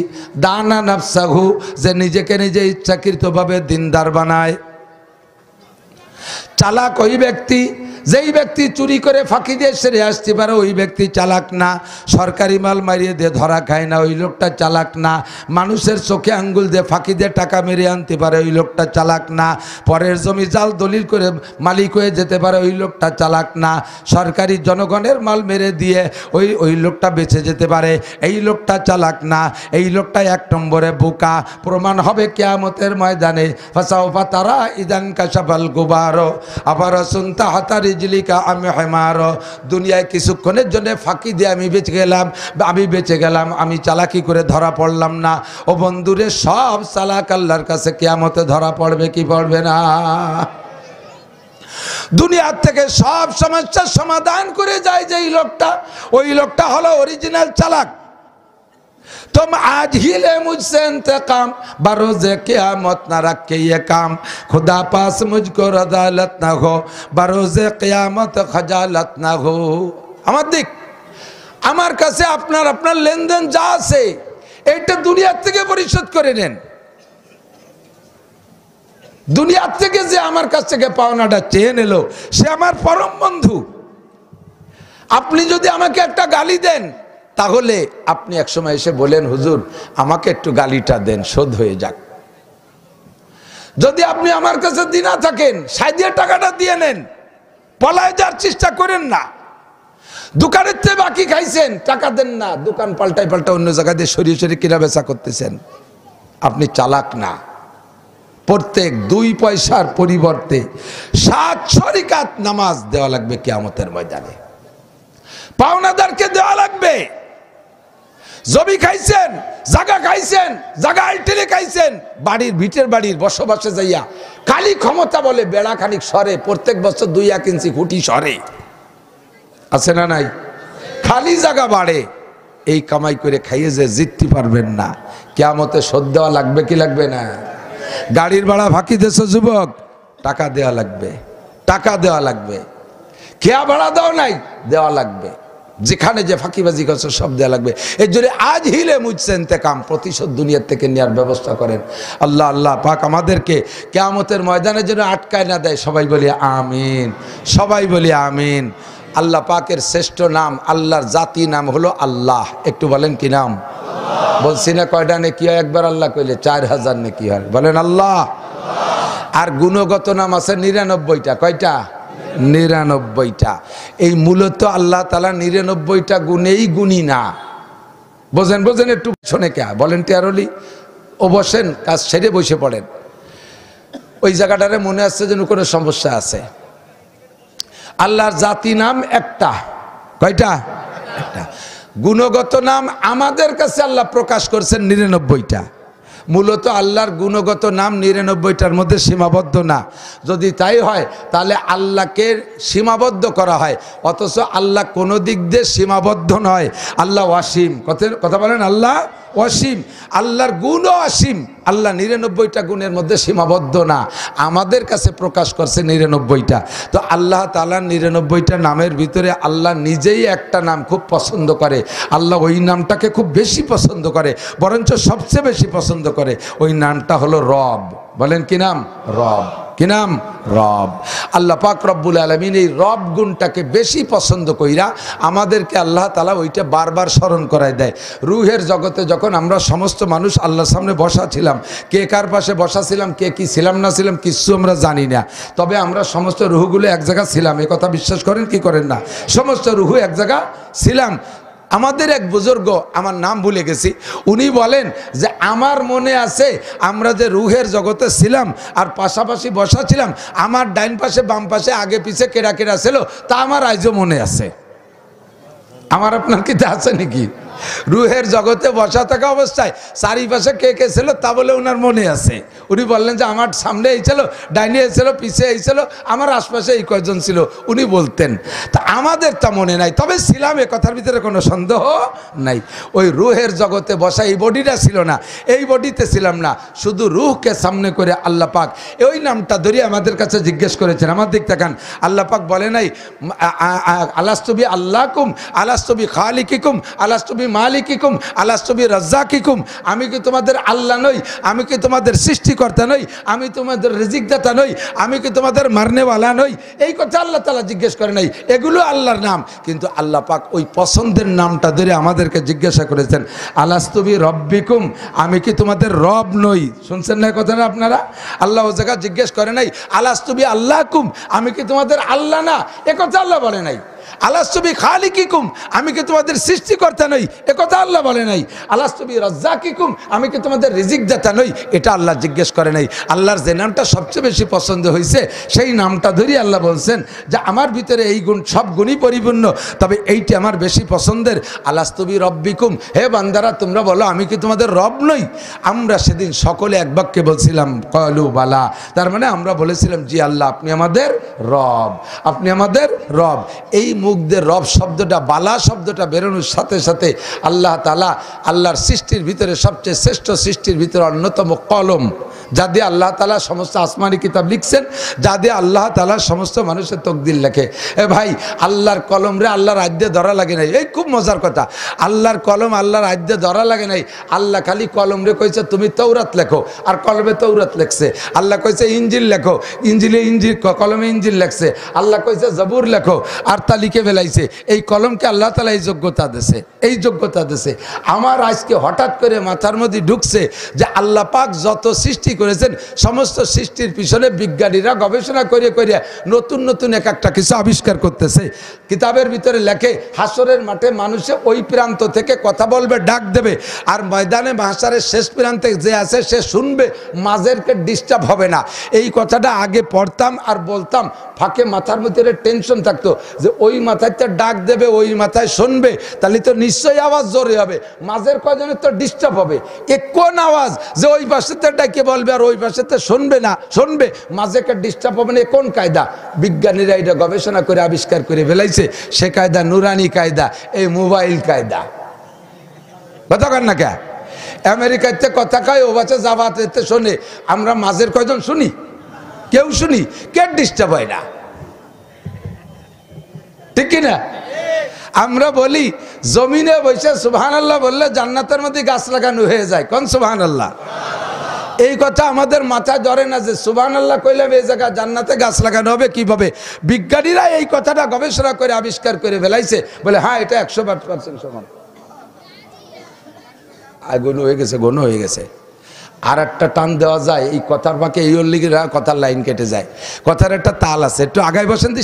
দানা নাফসাহু, যে নিজেকে নিজে ইচ্ছাকৃতভাবে দিনদার বানায়। চালাক ওই ব্যক্তি যেই ব্যক্তি চুরি করে ফাঁকি দিয়ে সেরে আসতে পারে ওই ব্যক্তি চালাক না। সরকারি মাল মারিয়ে দিয়ে ধরা খায় না, ওই লোকটা চালাক না। মানুষের চোখে আঙ্গুল দিয়ে ফাঁকি দিয়ে টাকা মেরে আনতে পারে, ওই লোকটা চালাক না। পরের জমি জাল দলিল করে মালিক হয়ে যেতে পারে, ওই লোকটা চালাক না। সরকারি জনগণের মাল মেরে দিয়ে ওই লোকটা বেঁচে যেতে পারে, এই লোকটা চালাক না। এই লোকটা 1 নম্বরে বোকা। প্রমাণ হবে কিয়ামতের ময়দানে। ফাসাউফা তারা ইদান কাশাফাল গুবারো আবার সুনতা হাতা রিজলিকা আমি হেমারো। দুনিয়ায় কিছুক্ষণের জন্য ফাঁকি দিয়ে আমি বেঁচে গেলাম, আমি চালাকি করে ধরা পড়লাম না। ও বন্ধুরে, সব চালাক আল্লাহর কাছে কিয়ামতে ধরা পড়বে কি পড়বে না? দুনিয়ার থেকে সব সমস্যার সমাধান করে যায় যেই লোকটা, ওই লোকটা হলো অরিজিনাল চালাক। तुम आज ही ले मुझसे इंतकाम, बरोज़े क़यामत न रखे ये काम। खुदा पास मुझको रज़ालत न हो, बरोज़े क़यामत खजालत न हो। আমার দিক, আমার কাছে আপনার আপনার লেনদেন যা আছে এটা দুনিয়ার থেকে পরিশোধ করে নেন। দুনিয়ার থেকে যে আমার কাছ থেকে পাওনাটা চেয়ে নিল সে আমার পরম বন্ধু। আপনি যদি আমাকে একটা গালি দেন তাহলে আপনি একসময় এসে বলেন, হুজুর আমাকে একটু গালিটা দেন, শোধ হয়ে যাক। যদি আপনি আমার কাছে দিনা থাকেন, সাইদিয়ে টাকাটা দিয়ে নেন, পলায় যাওয়ার চেষ্টা করেন না। দোকানের থেকে বাকি খাইছেন, টাকা দেন না, দোকান পাল্টায় অন্য জায়গা দিয়ে সরিয়ে কিনা বেচা করতেছেন, আপনি চালাক না। প্রত্যেক 2 পয়সার পরিবর্তে 700 রাকাত নামাজ দেওয়া লাগবে কিয়ামতের ময়দানে। পাওনাদারকে দেওয়া লাগবে। জমি খাইছেন, জায়গা খাইছেন, জায়গা আইটেলে খাইছেন, ভিটের বাড়ির বসবাসে যাইয়া খালি ক্ষমতা বলে বেড়া খানিক সরে, প্রত্যেক বছর 2-1 ইঞ্চি খুঁটি সরে, আছে না নাই? খালি জায়গা বাড়ে। এই কামাই করে খাইয়ে যে জিততে পারবেন না, কিয়ামতে শোধ দেওয়া লাগবে কি লাগবে না? গাড়ির ভাড়া ফাঁকি দেশ যুবক, টাকা দেওয়া লাগবে, টাকা দেওয়া লাগবে। কেয়া ভাড়া দাও নাই, দেওয়া লাগবে। যেখানে যে ফাঁকিবাজি করছে সব দেওয়া লাগবে। এর জন্য আজ হিলে মুঝসে ইন্তেকাম, প্রতিশোধ দুনিয়ার থেকে নেওয়ার ব্যবস্থা করেন। আল্লাহ আল্লাহ পাক আমাদেরকে কিয়ামতের ময়দানে যেন আটকায় না দেয়। সবাই বলি আমিন, সবাই বলি আমিন। আল্লাহ পাকের শ্রেষ্ঠ নাম, আল্লাহর জাতি নাম হলো আল্লাহ। একটু বলেন কি নাম? বলছি না কয়টা নেকি হয়? একবার আল্লাহ কইলে 4000 নেকি হয়। বলেন আল্লাহ। আর গুণগত নাম আছে 99টা। কয়টা? 99টা। এই মূলত আল্লাহ তাআলা 99টা গুণেই গুণী না। বোঝেন একটু শোনে কে বলেন টিয়ারলি ও বসেন, কাজ ছেড়ে বসে পড়েন। ওই জায়গাটারে মনে আসছে যেন কোনো সমস্যা আছে। আল্লাহর জাতি নাম একটা। কয়টা? একটা। গুণগত নাম আমাদের কাছে আল্লাহ প্রকাশ করছেন 99টা। মূলত আল্লাহর গুণগত নাম 99টার মধ্যে সীমাবদ্ধ না। যদি তাই হয় তাহলে আল্লাহকে সীমাবদ্ধ করা হয়, অথচ আল্লাহ কোনো দিক দিয়ে সীমাবদ্ধ নয়। আল্লাহ ওয়াসিম। কথা বলেন আল্লাহ ওয়াসিম। আল্লাহর গুণও অসীম। আল্লাহ 99টা গুণের মধ্যে সীমাবদ্ধ না, আমাদের কাছে প্রকাশ করছে 99টা। তো আল্লাহ তাআলার 99টা নামের ভিতরে আল্লাহ নিজেই একটা নাম খুব পছন্দ করে। আল্লাহ ওই নামটাকে খুব বেশি পছন্দ করে, বরঞ্চ সবচেয়ে বেশি পছন্দ করে। ওই নামটা হলো রব। বলেন কি নাম? রব। কি নাম? রব। আল্লাহ পাক রব্বুল আলামিন এই রব গুণটাকে বেশি পছন্দ কইরা আমাদেরকে আল্লাহ তাআলা ওইটা বারবার স্মরণ করায় দেয়। রুহের জগতে যখন আমরা সমস্ত মানুষ আল্লাহর সামনে বসা ছিলাম, কে কার পাশে বসা ছিলাম, কে কি ছিলাম না ছিলাম কিচ্ছু আমরা জানি না। তবে আমরা সমস্ত রুহগুলো এক জায়গা ছিলাম, এ কথা বিশ্বাস করেন কি করেন না? সমস্ত রুহু এক জায়গা ছিলাম। আমাদের এক বুজুর্গ, আমার নাম ভুলে গেছি, উনি বলেন যে আমার মনে আছে আমরা যে রুহের জগতে ছিলাম আর পাশাপাশি বসা ছিলাম, আমার ডাইন পাশে বাম পাশে আগে পিছে কেরা কেরা ছিল তা আমার আজও মনে আছে। আমার আপনার কি তা আছে নাকি? রুহের জগতে বসা থাকা অবস্থায় চারিপাশে কে কে ছিল তা বলে ওনার মনে আছে। উনি বললেন যে আমার সামনে এই ছিল, ডাইনে এই ছিল, পিছে এই ছিল, আমার আশপাশে এই কয়জন ছিল, উনি বলতেন। তা আমাদের তা মনে নাই, তবে ছিলাম, এ কথার ভিতরে কোনো সন্দেহ নাই। ওই রুহের জগতে বসা এই বডিটা ছিল না, এই বডিতে ছিলাম না, শুধু রুহকে সামনে করে আল্লাহ পাক ওই নামটা ধরিয়ে আমাদের কাছে জিজ্ঞেস করেছেন। আমার দিক তাকান, আল্লাহ পাক বলে নাই আলাস্তুবি আল্লাহকুম আলাস্তুবি খালিকিকুম আলাস্তুবি মালিকিকুম আলাস্তু বিরাজ্জাকিকুম, আমি কি তোমাদের আল্লাহ নই? আমি কি তোমাদের সৃষ্টিকর্তা নই? আমি তোমাদের রিজিকদাতা নই? আমি কি তোমাদের মারনেওয়ালা নই? এই কথা আল্লাহ তাআলা জিজ্ঞেস করে নাই, এগুলো আল্লাহর নাম। কিন্তু আল্লাহ পাক ওই পছন্দের নামটা ধরে আমাদেরকে জিজ্ঞাসা করেছেন, আলাস্তু বিরব্বিকুম, আমি কি তোমাদের রব নই? শুনছেন না কথাটা আপনারা? আল্লাহ ও জায়গা জিজ্ঞেস করে নাই আলাস্তু বি আল্লাহকুম, আমি কি তোমাদের আল্লাহ না? এ কথা আল্লাহ বলে নাই। আলাস্তু বি খালিকিকুম, আমি কি তোমাদের সৃষ্টিকর্তা নই? এ কথা আল্লাহ বলে নাই। আলাস্তু বি রাজ্জাকিকুম, আমি কি তোমাদের রিজিকদাতা নই? এটা আল্লাহ জিজ্ঞেস করে নাই। আল্লাহর যে নামটা সবচেয়ে বেশি পছন্দ হয়েছে সেই নামটা ধরে আল্লাহ বলছেন যে আমার ভিতরে এই গুণ, সব গুণই পরিপূর্ণ, তবে এইটি আমার বেশি পছন্দের। আলাস্তু বি রব্বিকুম, হে বান্দারা তোমরা বলো আমি কি তোমাদের রব নই? আমরা সেদিন সকলে এক বাক্যে বলছিলাম ক্বালু বালা, তার মানে আমরা বলেছিলাম জি আল্লাহ আপনি আমাদের রব, আপনি আমাদের রব। এই মুখ দিয়ে রব শব্দটা, বালা শব্দটা বেরোনোর সাথে সাথে আল্লাহ তাআলা আল্লাহর সৃষ্টির ভিতরে সবচেয়ে শ্রেষ্ঠ সৃষ্টির ভিতরে অন্যতম কলম, যা দিয়ে আল্লাহ তাআলা সমস্ত আসমানি কিতাব লিখছেন, যা দিয়ে আল্লাহ তাআলা সমস্ত মানুষের তকদির লেখে। এ ভাই, আল্লাহর কলম রে আল্লাহর আদ্যে ধরা লাগে নাই। এই খুব মজার কথা, আল্লাহর কলম আল্লাহর আদ্যে ধরা লাগে নাই। আল্লাহ খালি কলম রে কইছে তুমি তৌরাত লেখো, আর কলমে তৌরাত লেখছে। আল্লাহ কইছে ইঞ্জিল লেখো, ইঞ্জিলে ইঞ্জিল, কলমে ইঞ্জিল লেখছে। আল্লাহ কইছে জবুর লেখো, আর তা লিখে ফেলাইছে। এই কলমকে আল্লাহ তাআলা এই যোগ্যতা দিয়েছে, এই যোগ্যতা দিয়েছে। আমার আজকে হঠাৎ করে মাথার মধ্যে ঢুকছে যে আল্লাহ পাক যত সৃষ্টি করেছেন সমস্ত সৃষ্টির পিছনে বিজ্ঞানীরা গবেষণা করে করে নতুন নতুন এক একটা কিছু আবিষ্কার করতেছে। কিতাবের ভিতরে লেখে হাসরের মাঠে মানুষে ওই প্রান্ত থেকে কথা বলবে, ডাক দেবে, আর ময়দানে মাহশারের শেষ প্রান্তে যে আছে সে শুনবে, মাঝেরকে ডিস্টার্ব হবে না। এই কথাটা আগে পড়তাম আর বলতাম, ফাঁকে মাথার মধ্যে টেনশন থাকতো যে ওই মাথায় তো ডাক দেবে, ওই মাথায় শুনবে, তাহলে তো নিশ্চয়ই আওয়াজ জোরে হবে, মাঝের কজনের তো ডিস্টার্ব হবে। এ কোন আওয়াজ যে ওই পাশেতে ডাকে বলবে আর ওই পাশেতে শুনবে না, শুনবে মাঝেকে ডিস্টার্ব হবে না? এ কোন কায়দা? বিজ্ঞানীরা এটা গবেষণা করে আবিষ্কার করে ফেলাইছে। সে কায়দা নুরানি কায়দা, এই মোবাইল কায়দা। কথা কন না কে? আমেরিকাতে কথা কয়, ও বাচ্চা জাভাতে শোনে, আমরা মাঝের কয়জন শুনি? কেউ শুনি? কে ডিস্টার্ব হয় না? ঠিক কিনা? আমরা বলি জমিনে বসে সুবহানাল্লাহ বললে জান্নাতের মধ্যে গাছ লাগানো হয়ে যায়। কোন সুবহানাল্লাহ? এই কথা আমাদের মাথায় ধরে না যে সুবহানাল্লাহ কইলে এই জায়গা জান্নাতে গাছ লাগানো হবে কিভাবে। বিজ্ঞানীরা এই কথাটা গবেষণা করে আবিষ্কার করে ফেলাইছে, বলে হ্যাঁ এটা 100% সমান। আগুন হয়ে গেছে, গণ হয়ে গেছে। আর একটা টান দেওয়া যায় এই কথার ফাঁকে, এই লিগেরা কথার লাইন কেটে যায়। কথার একটা তাল আছে, একটু আগায় বসেন দি,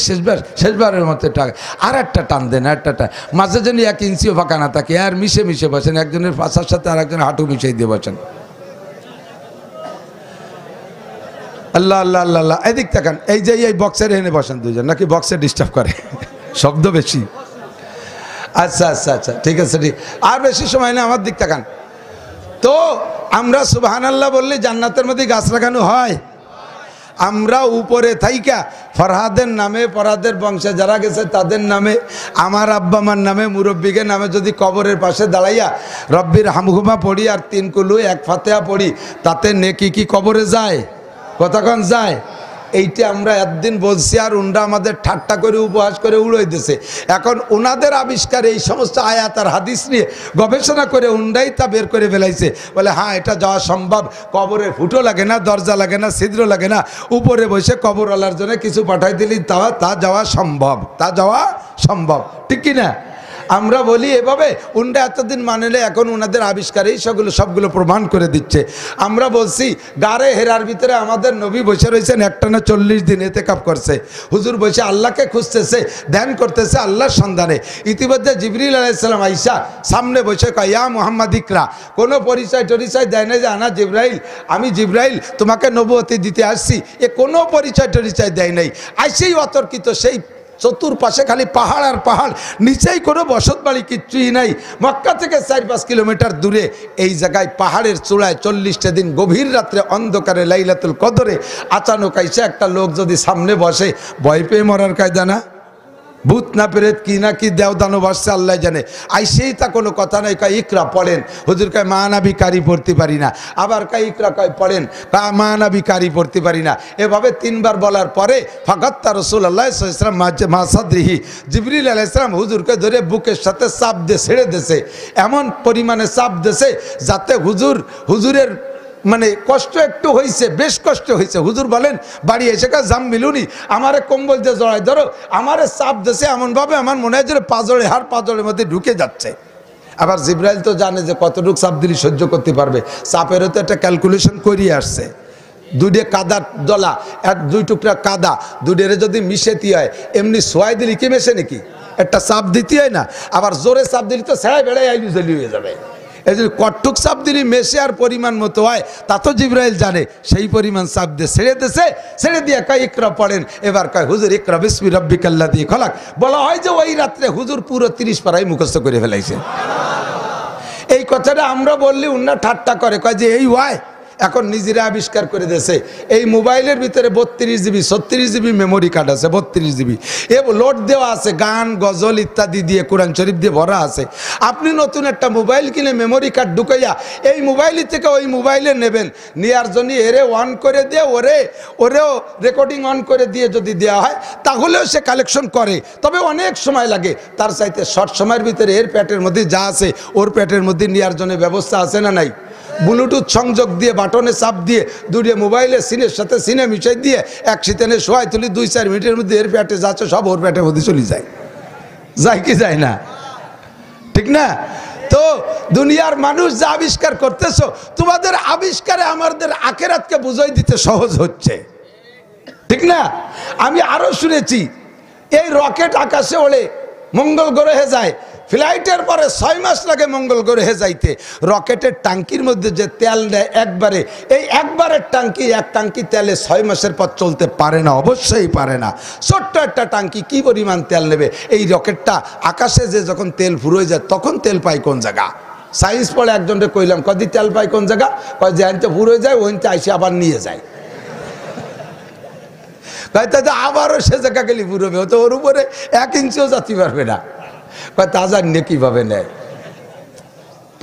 শেষবারের মতো একটু আগে আর একটা টান দেন, একটা মাঝে যেন 1 ইঞ্চিও ফাঁকা না থাকে, আর মিশে মিশে বসেন, একজনের পাশার সাথে আর একজনের হাঁটু মিশিয়ে দিয়ে বসেন। আল্লাহ আল্লাহ আল্লাহ আল্লাহ। এদিক তাকান, এই যে এই বক্সের এনে বসেন দুজন, নাকি বক্সে ডিস্টার্ব করে শব্দ বেশি? আচ্ছা আচ্ছা আচ্ছা, ঠিক আছে, ঠিক। আর বেশি সময় না, আমার দিক তাকান। তো আমরা সুবহানাল্লাহ বললে জান্নাতের মধ্যে গাছ লাগানো হয়। আমরা উপরে থাইকা ফরহাদের নামে, ফরহাদের বংশে যারা গেছে তাদের নামে, আমার আব্বা মার নামে, মুরব্বীকে নামে যদি কবরের পাশে দাঁড়াইয়া রব্বির হামহুমা পড়ি আর 3 কুলু 1 ফাতিহা পড়ি, তাতে নেকি কি কবরে যায়? কতক্ষণ যায়? এইটা আমরা একদিন বলছি, আর উনরা আমাদের ঠাট্টা করে উপহাস করে উড়াই দিয়েছে। এখন ওনাদের আবিষ্কার এই সমস্ত আয়াত আর হাদিস নিয়ে গবেষণা করে উনরাই তা বের করে ফেলাইছে, বলে হ্যাঁ এটা যাওয়া সম্ভব। কবরে ফুটো লাগে না, দরজা লাগে না, ছিদ্র লাগে না, উপরে বসে কবরওয়ালার জন্য কিছু পাঠাই দিলি তা যাওয়া সম্ভব, তা যাওয়া সম্ভব। ঠিক কিনা? আমরা বলি এভাবে, উনরা এতদিন মানলে এখন ওনাদের আবিষ্কারেই সবগুলো প্রমাণ করে দিচ্ছে। আমরা বলছি গারে হেরার ভিতরে আমাদের নবী বসে রয়েছেন, একটানা 40 দিন এতেকাফ করছে। হুজুর বসে আল্লাহকে খুঁজতেছে, ধ্যান করতেছে আল্লাহর সন্ধানে। ইতিমধ্যে জিবরিল আলাইহিস সালাম আইসা সামনে বসে কয় ইয়া মুহাম্মদ ইকরা। কোনো পরিচয় টরিচয় দেয় না যে আনা জিবরাইল, আমি জিবরাইল তোমাকে নবুয়তি দিতে আসছি, এ কোনো পরিচয় টরিচয় দেয় নাই। আইসেই অতর্কিত সেই চতুর্পাশে খালি পাহাড় আর পাহাড়, নিচেই কোনো বসত বাড়ি কিচ্ছুই নাই। মক্কা থেকে 4-5 কিলোমিটার দূরে এই জায়গায় পাহাড়ের চূড়ায় 40টা দিন গভীর রাত্রে অন্ধকারে লাইলাতুল কদরে আচানক আইসা একটা লোক যদি সামনে বসে, ভয় পেয়ে মরার কায়দা না? ভূত না প্রেত কি না কি দেওদানব আসছে আল্লাহ জানে। আইসেই তা কোনো কথা নাই, কয় ইকরা পড়েন। হুজুর কয় মানাবি কারি পড়তে পারি না। আবার কয় ইকরা, কয় পড়েন, মানাবি কারি পড়তে পারি না। এভাবে 3 বার বলার পরে ফাকাত্তা রাসূলুল্লাহ সাল্লাল্লাহু আলাইহি ওয়াসাল্লাম মা সাদরিহি, জিবরিল আলাইহিস সালাম হুজুরকে ধরে বুকের সাথে চাপ দিয়ে ছেড়ে দিয়েছে। এমন পরিমাণে চাপ দিয়েছে যাতে হুজুরের মানে কষ্ট একটু হয়েছে, বেশ কষ্ট হয়েছে। হুজুর বলেন বাড়ি এসে কা জাম মিলুনি, আমারে কম্বল দিয়ে জড়াই ধরো, আমারে চাপ দিয়েছে এমনভাবে আমার মনে হয় যে পাঁজরের মধ্যে ঢুকে যাচ্ছে। আবার জিবরাইল তো জানে যে কতটুকু চাপ দিলে সহ্য করতে পারবে, চাপেরও তো একটা ক্যালকুলেশন করিয়ে আসছে। 2 কাদার দলা, 2 টুকরা কাদা, 2 যদি মিশেতি হয় এমনি সোয়াই দিলি কি মেশে নাকি, একটা চাপ দিতে হয় না। আবার জোরে চাপ দিলি তো ছেড়ে বেড়াই আইলু জলি হয়ে যাবে। এই যে কটুক চাপ দিলি মেশে আর পরিমাণ মতো হয় তা তো জিবরাইল জানে। সেই পরিমাণ চাপ দিয়ে ছেড়ে দিয়ে কয় ইকরা পড়েন। এবার কয় হুজুর ইকরা বিসমি রাব্বিকাল্লাযী খলাক। বলা হয় যে ওই রাত্রে হুজুর পুরো 30 পারাই মুখস্থ করে ফেলাইছে। এই কথাটা আমরা বললে উন্না ঠাট্টা করে, কয় যে এই হয়। এখন নিজেরা আবিষ্কার করে দিয়েছে এই মোবাইলের ভিতরে 32 জিবি 36 জিবি মেমোরি কার্ড আছে, 32 জিবি এ লোড দেওয়া আছে, গান গজল ইত্যাদি দিয়ে কোরআন শরীফ দিয়ে ভরা আছে। আপনি নতুন একটা মোবাইল কিনে মেমোরি কার্ড ঢুকাইয়া এই মোবাইল থেকে ওই মোবাইলে নেবেন, নেওয়ার জন্য এরে অন করে দিয়ে ওরেও রেকর্ডিং অন করে দিয়ে যদি দেওয়া হয় তাহলেও সে কালেকশন করে, তবে অনেক সময় লাগে। তার চাইতে শর্ট সময়ের ভিতরে এর প্যাটের মধ্যে যা আছে ওর প্যাটের মধ্যে নেওয়ার জন্য ব্যবস্থা আছে না নাই? ব্লুটুথ সংযোগ দিয়ে বাটনে চাপ দিয়ে 2 মোবাইলে সিনের সাথে সিনে মিশাই দিয়ে এক সিতেনে শোয়াই তুলি 2-4 মিনিটের মধ্যে এর প্যাটে যাচ্ছে সব ওর প্যাটের মধ্যে চলে যায় কি যায় না? ঠিক না? তো দুনিয়ার মানুষ যা আবিষ্কার করতেছো, তোমাদের আবিষ্কারে আমাদের আখিরাতকে বুঝাই দিতে সহজ হচ্ছে, ঠিক না? আমি আরো শুনেছি এই রকেট আকাশে ওড়ে মঙ্গল গ্রহে যায়, ফ্লাইটের পরে 6 মাস লাগে মঙ্গল গ্রহে যাইতে। রকেটের ট্যাঙ্কির মধ্যে যে তেল দেয় একবারে, এই একবারের ট্যাঙ্কি, এক ট্যাঙ্কি তেলে 6 মাসের পর চলতে পারে না, অবশ্যই পারে না। ছোট্ট একটা ট্যাঙ্কি কি পরিমাণ তেল নেবে? এই রকেটটা আকাশে যে যখন তেল ফুরোয় যায় তখন তেল পায় কোন জায়গা? সায়েন্স পড়ে একজনকে কইলাম, কদি তেল পায় কোন জায়গা? কয় যে আনতে ফুরোয় যায় ওইতে আইসে আবার নিয়ে যায়। আবারও সে জায়গা গেলে ফুরোবে, তো ওর উপরে 1 ইঞ্চিও যেতে পারবে না। তা জানিয়ে কিভাবে নেয়?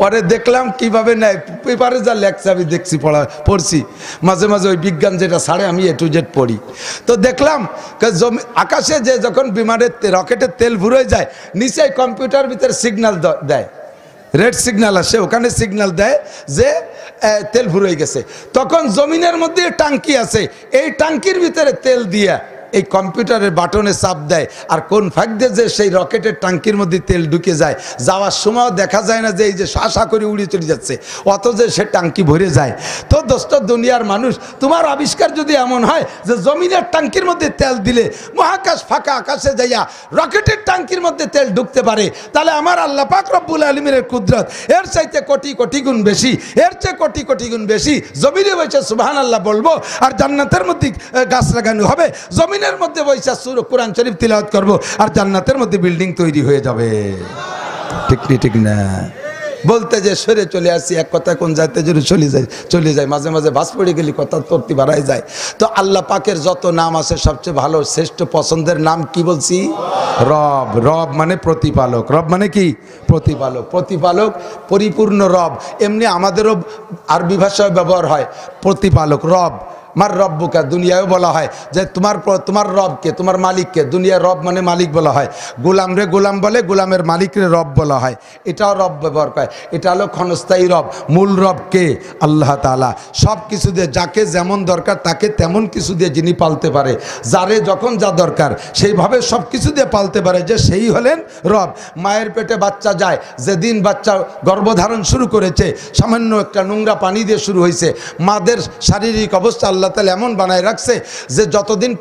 পরে দেখলাম কিভাবে নেয়, পেপারে যা লেখছে আমি দেখছি, পড়ছি মাঝে মাঝে ওই বিজ্ঞান যেটা ছাড়ে আমি A to Z পড়ি। তো দেখলাম আকাশে যে যখন বিমানের রকেটের তেল ফুরোয় যায়, নিচে কম্পিউটার ভিতরে সিগন্যাল দেয়, রেড সিগন্যাল আসে, ওখানে সিগন্যাল দেয় যে তেল ফুরোয় গেছে। তখন জমিনের মধ্যে টাঙ্কি আছে, এই টাঙ্কির ভিতরে তেল দিয়ে এই কম্পিউটারের বাটনে চাপ দেয়, আর কোন ফাঁক দিয়ে যে সেই রকেটের টাঙ্কির মধ্যে তেল ঢুকে যায়, যাওয়ার সময়ও দেখা যায় না যে এই যে শাসা করে উড়িয়ে চলে যাচ্ছে, অথচ সে টাঙ্কি ভরে যায়। তো দোস্ত দুনিয়ার মানুষ, তোমার আবিষ্কার যদি এমন হয় যে জমিনের টাঙ্কির মধ্যে তেল দিলে মহাকাশ ফাঁকা আকাশে যাইয়া রকেটের টাঙ্কির মধ্যে তেল ঢুকতে পারে, তাহলে আমার আল্লাহ পাক রব্বুল আলামিনের কুদরত এর চাইতে কোটি কোটি গুণ বেশি, এর চেয়ে কোটি কোটি গুণ বেশি। জমিনে বসে সুবহানাল্লাহ বলবো, আর জান্নাতের মধ্যে গাছ লাগানো হবে, জমিনের মধ্যে বৈশা কোরআন শরীফ তিলাওয়াত করব, আর জান্নাতের মধ্যে বিল্ডিং তৈরি হয়ে যাবে। ঠিক না? বলতে যে সরে চলে আসি, এক কথা কোন যাইতে জোরে চলে যায়, মাঝে মাঝে ভাস পড়ে গেলি কথা তর্তি বাড়াই যায়। তো আল্লাহ পাকের যত নাম আছে সবচেয়ে ভালো শ্রেষ্ঠ পছন্দের নাম কি বলছি? রব। রব মানে প্রতিপালক। রব মানে কি? প্রতিপালক। প্রতিপালক, পরিপূর্ণ রব। এমনি আমাদেরও আরবি ভাষায় ব্যবহার হয় প্রতিপালক, রব। মার রব্বুকা, দুনিয়ায়ও বলা হয় যে তোমার রবকে, তোমার মালিককে। দুনিয়ার রব মানে মালিক বলা হয়, গোলাম রে গোলাম বলে, গোলামের মালিকরে রব বলা হয়, এটাও রব ব্যবহার করে। এটা হলো ক্ষণস্থায়ী রব। মূল রব কে? আল্লাহ তাআলা। সব কিছু দিয়ে, যাকে যেমন দরকার তাকে তেমন কিছু দিয়ে যিনি পালতে পারে, যারে যখন যা দরকার সেইভাবে সব কিছু দিয়ে পালতে পারে, যে সেই হলেন রব। মায়ের পেটে বাচ্চা যায়, যেদিন বাচ্চা গর্ভধারণ শুরু করেছে সামান্য একটা নোংরা পানি দিয়ে শুরু হয়েছে, মাদের শারীরিক অবস্থা আল্লাহ তাআলা এমন বানায় রাখছে যে যতদিন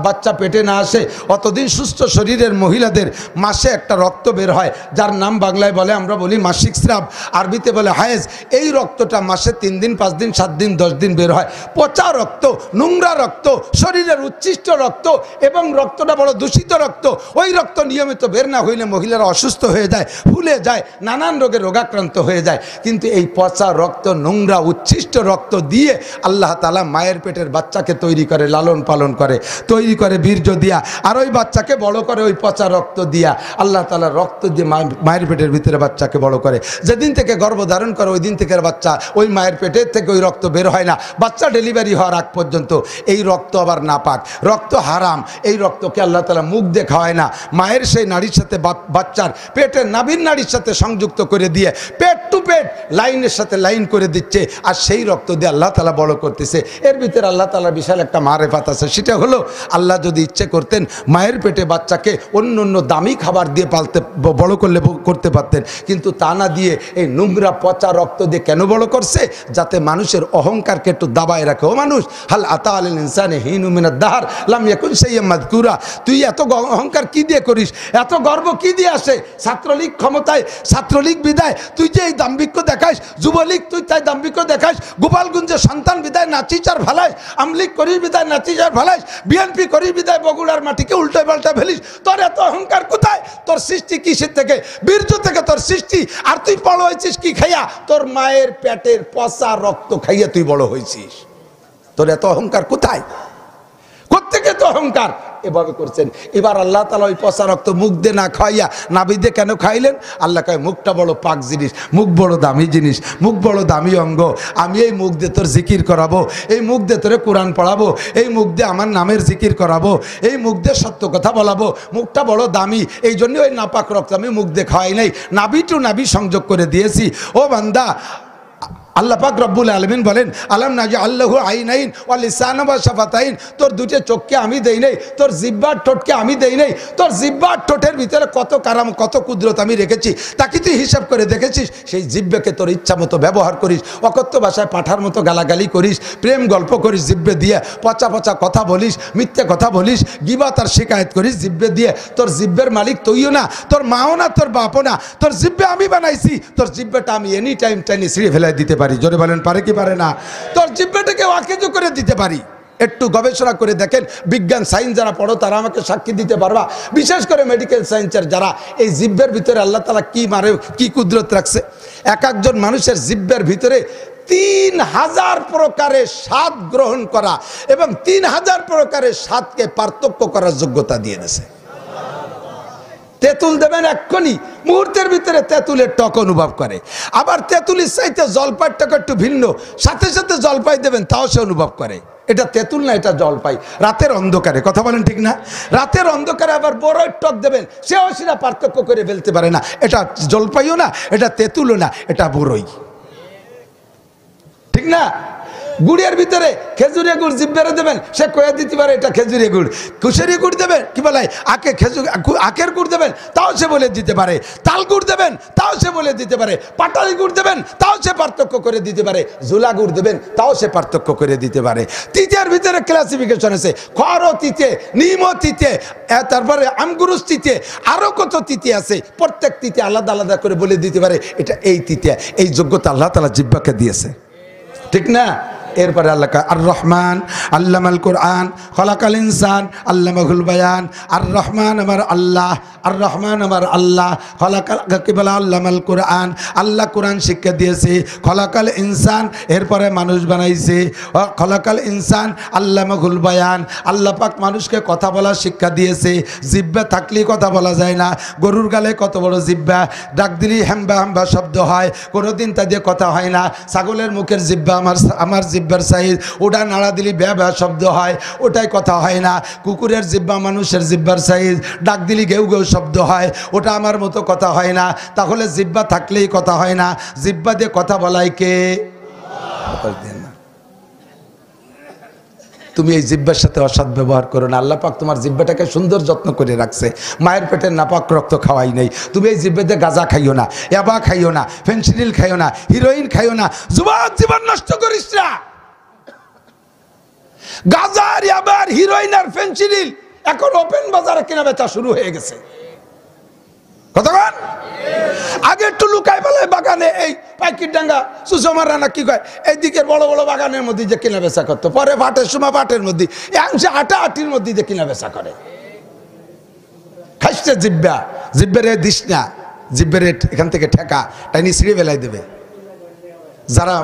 বাচ্চা পেটে না আসে অতদিন সুস্থ শরীরের মহিলাদের মাসে একটা রক্ত বের হয়, যার নাম বাংলায় বলে, আমরা বলি মাসিক স্রাব, আরবিতে বলে হায়েজ। এই রক্তটা মাসে 3 দিন 5 দিন 7 দিন 10 দিন বের হয়। পচা রক্ত, নোংরা রক্ত, শরীরের উচ্ছিষ্ট রক্ত, এবং রক্তটা বড় দূষিত রক্ত। ওই রক্ত নিয়মিত বের না হইলে মহিলারা অসুস্থ হয়ে যায়, ফুলে যায়, নানান রোগে রোগাক্রান্ত হয়ে যায়। কিন্তু এই পচা রক্ত, নোংরা উচ্ছিষ্ট রক্ত দিয়ে আল্লাহ তাআলা মায়ের পেটে পেটের বাচ্চাকে তৈরি করে, লালন পালন করে, তৈরি করে বীর্য দিয়া, আর ওই বাচ্চাকে বড় করে ওই পচা রক্ত দিয়া। আল্লাহ তাআলা রক্ত দিয়ে মায়ের পেটের ভিতরে বাচ্চাকে বড় করে। যেদিন থেকে গর্ভধারণ করে ওই দিন থেকে বাচ্চা ওই মায়ের পেটের থেকে ওই রক্ত বের হয় না। বাচ্চা ডেলিভারি হওয়ার আগ পর্যন্ত এই রক্ত আবার নাপাক, রক্ত হারাম। এই রক্তকে আল্লাহ তাআলা মুখ দিয়ে খাওয়ায় না, মায়ের সেই নাড়ির সাথে বাচ্চার পেটের নাভির নাড়ির সাথে সংযুক্ত করে দিয়ে পেট টু পেট লাইনের সাথে লাইন করে দিচ্ছে, আর সেই রক্ত দিয়ে আল্লাহ তাআলা বড় করতেছে। এর ভিতরে আল্লাহ তাআলার বিশাল একটা মারেফাত আছে। সেটা হলো আল্লাহ যদি ইচ্ছে করতেন মায়ের পেটে বাচ্চাকে অন্য অন্য দামি খাবার দিয়ে পালতে বড় করতে পারতেন, কিন্তু তা না দিয়ে এই নোংরা পচা রক্ত দিয়ে কেন বড় করছে? যাতে মানুষের অহংকারকে একটু দাবায় রাখে। ও মানুষ, হাল আতা আলিল ইনসানে হিনু মিনাদ দাহর লাম ইয়াকুন শাইয়্যাম মাযকুরা। তুই এত অহংকার কি দিয়ে করিস, এত গর্ব কি দিয়ে আসে? ছাত্রলীগ ক্ষমতায়, ছাত্রলীগ বিদায় তুই যে এই দাম্ভিক্য দেখাস, যুবলীগ তুই তাই দাম্ভিক্য দেখাস, গোপালগঞ্জের সন্তান বিদায় নাচিস আর ভালাইস, আমলীগ করিস বিদায় নাচিস আর ভালাইস, বিএনপি করিস বিদায় বগুড়ার মাটিকে উল্টে পাল্টা ফেলিস। তোর এত অহংকার কোথায়? তোর সৃষ্টি কিসের থেকে? বীর্য থেকে তোর সৃষ্টি। আর তুই বড় হয়েছিস কি খাইয়া? তোর মায়ের পেটের পচা রক্ত খাইয়া তুই বড় হয়েছিস। তোর এত অহংকার কোথায়? কোত্থেকে তো অহংকার? এভাবে করছেন। এবার আল্লাহ তাআলা ওই পচা রক্ত মুখ দিয়ে না খাইয়া নাভি দিয়ে কেন খাইলেন? আল্লাহ কয় মুখটা বড় পাক জিনিস, মুখ বড় দামি জিনিস, মুখ বড় দামি অঙ্গ। আমি এই মুখ দিয়ে তোর জিকির করাবো, এই মুখ দিয়ে তোরে কোরআন পড়াবো, এই মুখ দিয়ে আমার নামের জিকির করাবো, এই মুখ দিয়ে সত্য কথা বলাবো। মুখটা বড় দামি, এই জন্য ওই নাপাক রক্ত আমি মুখ দিয়ে খাওয়াই নাই, নাভি টু নাভি সংযোগ করে দিয়েছি। ও বান্দা, আল্লাহ পাক রব্বুল আলামিন বলেন আলাম নাজআল্লাহু আইনাইন ওয়া লিসানা ওয়া শাফাতাইন। তোর দুটো চোখকে আমি দেই নাই, তোর জিহ্বার ঠোঁটকে আমি দেই নাই। তোর জিহ্বার ঠোঁটের ভিতরে কত কারাম, কত কুদরত আমি রেখেছি, তা কি তুই হিসাব করে দেখেছিস? সেই জিহ্বাকে তোর ইচ্ছা মতো ব্যবহার করিস, অকথ্য ভাষায় পাঠার মতো গালাগালি করিস, প্রেম গল্প করিস জিহ্বে দিয়ে, পচা পচা কথা বলিস, মিথ্যে কথা বলিস, গিবত আর শিকায়েত করিস জিহ্বে দিয়ে। তোর জিহ্বের মালিক তুইও না, তোর মাও না, তোর বাপও না। তোর জিহ্বে আমি বানাইছি, তোর জিহ্বেটা আমি এনি টাইম টাইনে ছিঁড়ে ফেলাই দিতে পারি। জোরে বলেন পারে কি পারে না? তোর জিহ্বাটাকে ওয়াকিজু করে দিতে পারি। একটু গবেষণা করে দেখেন, বিজ্ঞান সায়েন্স যারা পড়ো তারা আমাকে সাক্ষী দিতে পারবা, বিশেষ করে মেডিকেল সায়েন্সের যারা, এই জিহ্বের ভিতরে আল্লাহ তাআলা কি মারে, কি কুদরত রাখছে। এক একজন মানুষের জিহ্বের ভিতরে 3000 প্রকারের স্বাদ গ্রহণ করা এবং 3000 প্রকারের স্বাদকে পার্থক্য করার যোগ্যতা দিয়ে দিয়েছে। তেঁতুল দেবেন এক্ষুনি, মুহূর্তের ভিতরে তেঁতুলের টক অনুভব করে। আবার তেঁতুলের চাইতে জলপাইয়ের টক একটু ভিন্ন, সাথে সাথে জলপাই দেবেন তাও সে অনুভব করে। এটা তেঁতুল না, এটা জলপাই। রাতের অন্ধকারে, কথা বলেন ঠিক না? রাতের অন্ধকারে আবার বড়ই টক দেবেন, সেও সেটা পার্থক্য করে ফেলতে পারে না। এটা জলপাইও না, এটা তেঁতুলও না, এটা বড়ই। ঠিক না? গুড়ের ভিতরে খেজুরে গুড় জিব্বেরে দেবেন, সে কয়ে দিতে পারে এটা খেজুরে গুড়। কুশেরি গুড় দেবেন, কি বলে আখের গুড় দেবেন, তাও সে বলে দিতে পারে। তাল গুড় দেবেন, তাও সে বলে দিতে পারে। পাটালি গুড় দেবেন, তাও সে পার্থক্য করে দিতে পারে। ঝুলা গুড় দেবেন, তাও সে পার্থক্য করে দিতে পারে। তিতের ভিতরে ক্লাসিফিকেশন আছে, খড় তিতে, নিম তিতে, তারপরে আমগুরুস তিতে, আরো কত তিতে আছে। প্রত্যেক তিতে আলাদা আলাদা করে বলে দিতে পারে এটা এই তিতে। এই যোগ্যতা আল্লাহ তাআলা জিহ্বাকে দিয়েছে, ঠিক না? এরপরে আল্লাহ আর রহমান আল্লামাল কোরআন খলাকাল ইনসান আল্লামাহুল বায়ান। আর রহমান আমার আল্লাহ, আর রহমান আমার আল্লাহ, খলাকাল কি বলা আল্লামাল কোরআন, আল্লাহ কোরআন শিক্ষা দিয়েছে। খলাকাল ইনসান, এরপরে মানুষ বানাইছে। খলাকাল ইনসান আল্লামাহুল বায়ান, আল্লাহ পাক মানুষকে কথা বলার শিক্ষা দিয়েছে। জিহ্বা থাকলেই কথা বলা যায় না। গরুর গালে কত বড় জিহ্বা, ডাক দিলেই হাম্বা হাম্বা শব্দ হয়, কোনোদিন তা দিয়ে কথা হয় না। ছাগলের মুখের জিহ্বা আমার জিহ্বার সাইজ, ওটা নাড়া দিলে ব্যা ব্যা শব্দ হয়, ওটাই কথা হয় না। কুকুরের জিহ্বা মানুষের জিহ্বার সাইজ, ডাক দিলে ঘেউ ঘেউ শব্দ হয়, ওটা আমার মতো কথা হয় না। তাহলে জিহ্বা থাকলেই কথা হয় না। জিহ্বা দিয়ে কথা বলাই কে? তুমি এই জিহ্বার সাথে অসৎ ব্যবহার করো না। আল্লাহ পাক তোমার জিহ্বাটাকে সুন্দর যত্ন করে রাখছে। মায়ের পেটের নাপাক রক্ত খাওয়াই নেই। তুমি এই জিহ্বাতে গাঁজা খাইও না, ইয়াবা খাইও না, ফেন্সিডিল খাইও না, হিরোইন খাইও না। যুবক, জীবন নষ্ট করিস না। গাঁজার, ইয়াবার, হিরোইন আর ফেন্সিডিল এখন ওপেন বাজারে কেনা বেচা শুরু হয়ে গেছে। কতক্ষণ আগে একটু লুকাই ফেলায় বাগানে, এই পাইকির ডাঙ্গা সুষমার রানা কি কয়, এই দিকের বড় বড় বাগানের মধ্যে যে কেনা বেচা করতো, পরে ভাটের সময় ভাটের মধ্যে, অংশে আটা আটির মধ্যে যে কেনা বেচা করে। খাইছে জিব্বা, জিব্বেরে দিস না, জিব্বেরে এখান থেকে ঠেকা টাইনি ছিঁড়ে বেলায় দেবে। যারা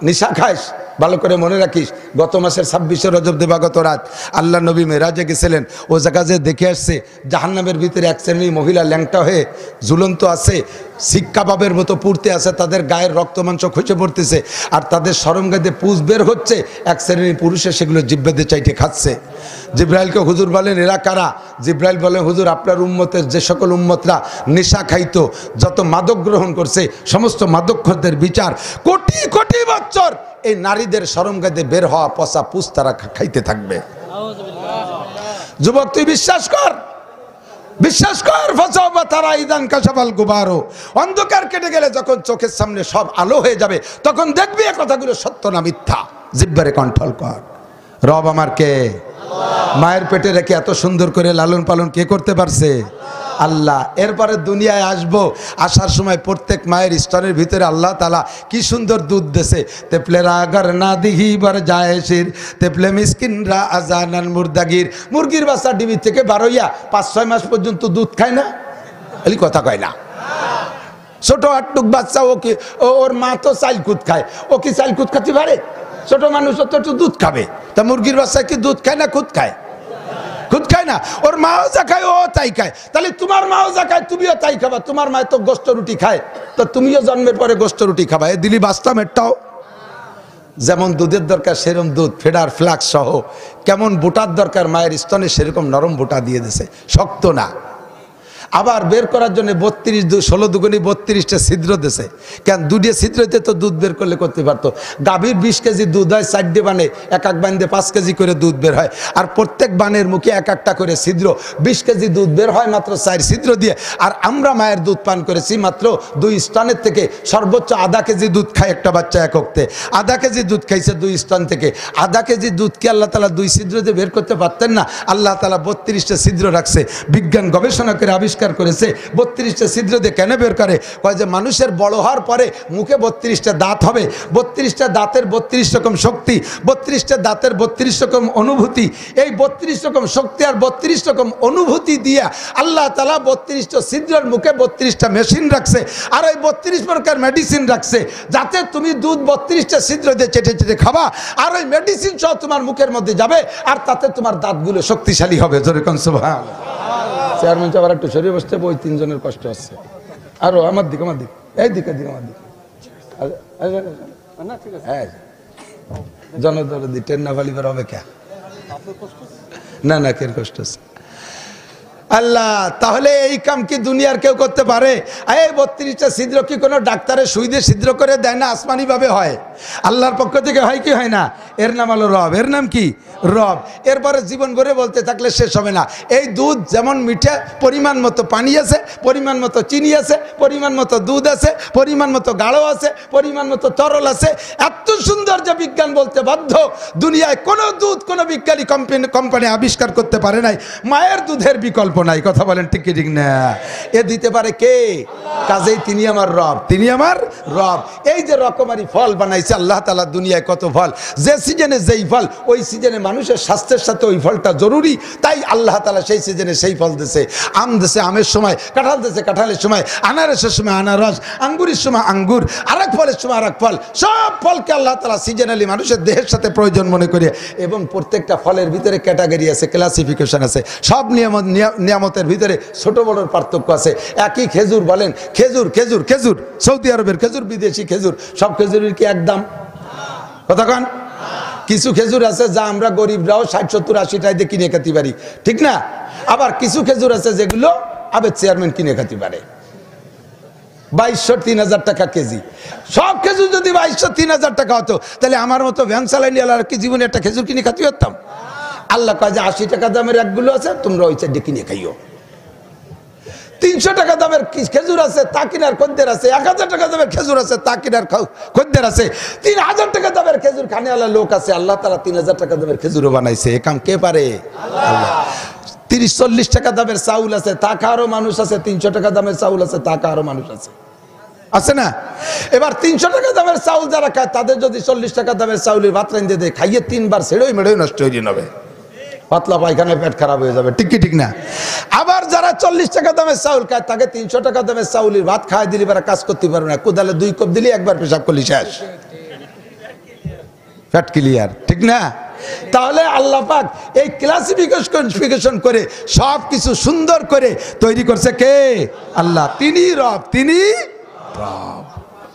নিশা খাইস ভালো করে মনে রাখিস, গত মাসের 26শে রজব দিবাগত রাত আল্লাহ নবী মেরাজে গেছিলেন। ও জায়গায় দেখে আসছে জাহান্নামের ভিতরে এক শ্রেণীর মহিলা ল্যাংটা হয়ে ঝুলন্ত আছে, শিক কাবাবের মতো পুড়তে আছে, তাদের গায়ের রক্ত মাংস খসে পড়তেছে, আর তাদের শরমগাদে পুষ বের হচ্ছে। এক শ্রেণীর পুরুষে সেগুলো জিব্বাতে চাইতে খাচ্ছে। জিব্রাইলকে হুজুর বলেন এরা কারা? জিব্রাইল বলেন হুজুর আপনার উম্মতের যে সকল উম্মতরা নেশা খাইতো, যত মাদক গ্রহণ করছে, সমস্ত মাদকখোরদের বিচার কোটি কোটি বছর এই নারীদের শরমগাদে বের হওয়া পচা পুষ তারা খাইতে থাকবে। যুবক তুই বিশ্বাস কর, বিশ্বাস কর। ফাসাবা তারা ইদান কাশাফাল গুবারো, অন্ধকার কেটে গেলে যখন চোখের সামনে সব আলো হয়ে যাবে তখন দেখবি এই কথাগুলো সত্য না মিথ্যা। জিহ্বারে কন্ট্রোল কর। রব আমার কে? মায়ের পেটে রেখে এত সুন্দর করে লালন পালন কে করতে পারছে? আল্লাহ। এরপরে দুনিয়ায় আসবো, আসার সময় প্রত্যেক মায়ের স্তনের ভিতরে আল্লাহ তাআলা কি সুন্দর দুধ দেছে। তেপলেরা আগার না দিহি বার জায়েশির তেপলে মিসকিনরা আজানান মুরদাগির। মুরগির বাচ্চা ডিবি থেকে বার হইয়া 5-6 মাস পর্যন্ত দুধ খায় না, এলি কথা কয় না। ছোট আটটুক বাচ্চা ও কি ওর মা তো চাইল কুদ খায়, ও কি চাইল কুদ খাতে পারে? ছোট মানুষ তো একটু দুধ খাবে, তা মুরগির বাচ্চা কি দুধ খায় না খুদ খায়? খুদ খায় না। ওর মাও যা খায় ও তাই খায়, তাহলে তোমার মাও যা খায় তুমিও তাই খাবা। তোমার মায় তো গোস্ত রুটি খায়, তো তুমিও জন্মের পরে গোস্ত রুটি খাবা। এ দিলি বাস্তাম এটাও। যেমন দুধের দরকার সেরকম দুধ, ফেডার ফ্লাক্স সহ। কেমন বোটার দরকার মায়ের স্তনে, সেরকম নরম বোটা দিয়ে দিছে, শক্ত না। আবার বের করার জন্য 16 দুগুনি 32টা ছিদ্র দিছে। কেন? 2 ছিদ্রতে তো দুধ বের করলে করতে পারতো। গাভীর 20 কেজি দুধ হয়, 4 বানে, এক বান্ধে 5 কেজি করে দুধ বের হয়, আর প্রত্যেক বানের মুখে এক একটা করে ছিদ্র। 20 কেজি দুধ বের হয় মাত্র 4 ছিদ্র দিয়ে। আর আমরা মায়ের দুধ পান করেছি মাত্র 2 স্তনের থেকে। সর্বোচ্চ আধা কেজি দুধ খায় একটা বাচ্চা এক অক্তে। আধা কেজি দুধ খাইছে 2 স্তন থেকে। আধা কেজি দুধ কি আল্লাহ তাআলা 2 ছিদ্র দিয়ে বের করতে পারতেন না? আল্লাহ তাআলা 32টা ছিদ্র রাখছে। বিজ্ঞান গবেষণা করে আবিষ্কার করেছে 32টা ছিদ্র দিয়ে কেন বের করে? কয় যে মানুষের বড় হওয়ার পরে মুখে 32টা দাঁত হবে, 32টা দাঁতের 32 রকম শক্তি, 32টা দাঁতের 32 রকম অনুভূতি। এই 32 রকম শক্তি আর 32 রকম অনুভূতি দিয়ে আল্লাহ তাআলা 32টা ছিদ্রের মুখে 32টা মেশিন রাখছে, আর ওই 32 প্রকার মেডিসিন রাখছে, যাতে তুমি দুধ 32টা ছিদ্র দিয়ে চেটে চেটে খাবা, আর ওই মেডিসিন সহ তোমার মুখের মধ্যে যাবে, আর তাতে তোমার দাঁতগুলো শক্তিশালী হবে। জোরে কোন সুবহানাল্লাহ। চেয়ারম্যান সাহেব আর একটু শরীর বসতে, ওই 3 জনের কষ্ট হচ্ছে। আরো আমার দিকে, আমার দিকে, এই দিকে দিকে, আমার দিকে। হ্যাঁ, জনদরদি ট্রেন না ফালিবার হবে কে? না না, কে কষ্ট হচ্ছে? আল্লাহ। তাহলে এই কাম কি দুনিয়ার কেউ করতে পারে? এই 32টা ছিদ্র কি কোনো ডাক্তারের সুই দিয়ে ছিদ্র করে দেয় না? আসমানি ভাবে হয়, আল্লাহর পক্ষ থেকে হয় কি হয় না? এর নাম হলো রব। এর নাম কি? রব। এরপরে জীবন ভরে বলতে থাকলে শেষ হবে না। এই দুধ যেমন মিঠে, পরিমাণ মতো পানি আছে, পরিমাণ মতো চিনি আছে, পরিমাণ মতো দুধ আছে, পরিমাণ মতো গাঢ় আছে, পরিমাণ মতো তরল আছে। এত সুন্দর যে বিজ্ঞান বলতে বাধ্য, দুনিয়ায় কোনো দুধ কোনো বিজ্ঞানী কোম্পানি আবিষ্কার করতে পারে নাই মায়ের দুধের বিকল্প নাই। কথা বলেন ঠিক কি ঠিক না? এ দিতে পারে কে? কাজেই তিনি আমার রব, তিনি আমার রব। এই যে রকমারি ফল বানাইছে আল্লাহ তাআলা দুনিয়ায়, কত ফল, যে সিজনে যেই ফল, ওই সিজনে মানুষের স্বাস্থ্যের সাথে ওই ফলটা জরুরি, তাই আল্লাহ তাআলা সেই সিজনে সেই ফল দিয়েছে। আম দিয়েছে আমের সময়, কাঁঠাল দিয়েছে কাঁঠালের সময়, আনারসের সময় আনারস, আঙ্গুরের সময় আঙ্গুর, আরেক ফলের সময় আরেক ফল। সব ফলকে আল্লাহ তাআলা সিজনালি মানুষের দেহের সাথে প্রয়োজন মনে করে, এবং প্রত্যেকটা ফলের ভিতরে ক্যাটাগরি আছে, ক্লাসিফিকেশন আছে। সব নিয়ামতের ভিতরে ছোট বড়র পার্থক্য আছে। একই খেজুর বলেন, খেজুর খেজুর খেজুর, সৌদি আরবের খেজুর, বিদেশি খেজুর, সব খেজুরের কি একদম? কথা কন। কিছু খেজুর আছে যা আমরা গরিবরাও 60, 70, 80 টাকা দিয়ে কিনে খেতে পারি, ঠিক না? আবার কিছু খেজুর আছে যেগুলো আবেদ চেয়ারম্যান কিনে খেতে পারে 2200, 3000 টাকা কেজি। সব খেজুর যদি 2200, 3000 টাকা হতো, তাহলে আমার মতো ভ্যান চালাই নিয়ে আর কি জীবনে একটা খেজুর কিনে খেতে পারতাম? আল্লাহ কয় যে 80 টাকা দামের একগুলো আছে, তোমরা ওই চারটে কিনে খাইও। 300 টাকা দামের খেজুর আছে, তা কিনার খদ্দের আছে। 1000 টাকা দামের খেজুর আছে, তা কিনার খদ্দের আছে। 3000 টাকা দামের খেজুর খানেওয়ালা লোক আছে। আল্লাহ তাআলা 3000 টাকা দামের খেজুরও বানাইছে। এ কাম কে পারে? আল্লাহ। 30-40 টাকা দামের চাউল আছে, তা খাওয়ারও মানুষ আছে। 300 টাকা দামের চাউল আছে, তা খাওয়ারও মানুষ আছে, আছে না? এবার 300 টাকা দামের চাউল যারা খায়, তাদের যদি 40 টাকা দামের চাউলের ভাত রাঁধে দেয়, খাইয়ে 3 বার ছেড়েই মেড়েই নষ্ট হয়ে যাবে, পাতলা পায়খানায় পেট খারাপ হয়ে যাবে, ঠিক কি ঠিক না? আবার যারা 40 টাকা দামের চাউল খায়, তাকে 300 টাকা দামের চাউলের ভাত খাওয়াই দিলে এবার কাজ করতে পারবে না। কোদালে 2 কোপ দিলে একবার পেশাব করলি শেষ। ফ্যাট ক্লিয়ার, ঠিক না? তাহলে আল্লাহ পাক এই ক্লাসিফিকেশন করে সব কিছু সুন্দর করে তৈরি করছে কে? আল্লাহ। তিনি রব, তিনি রব।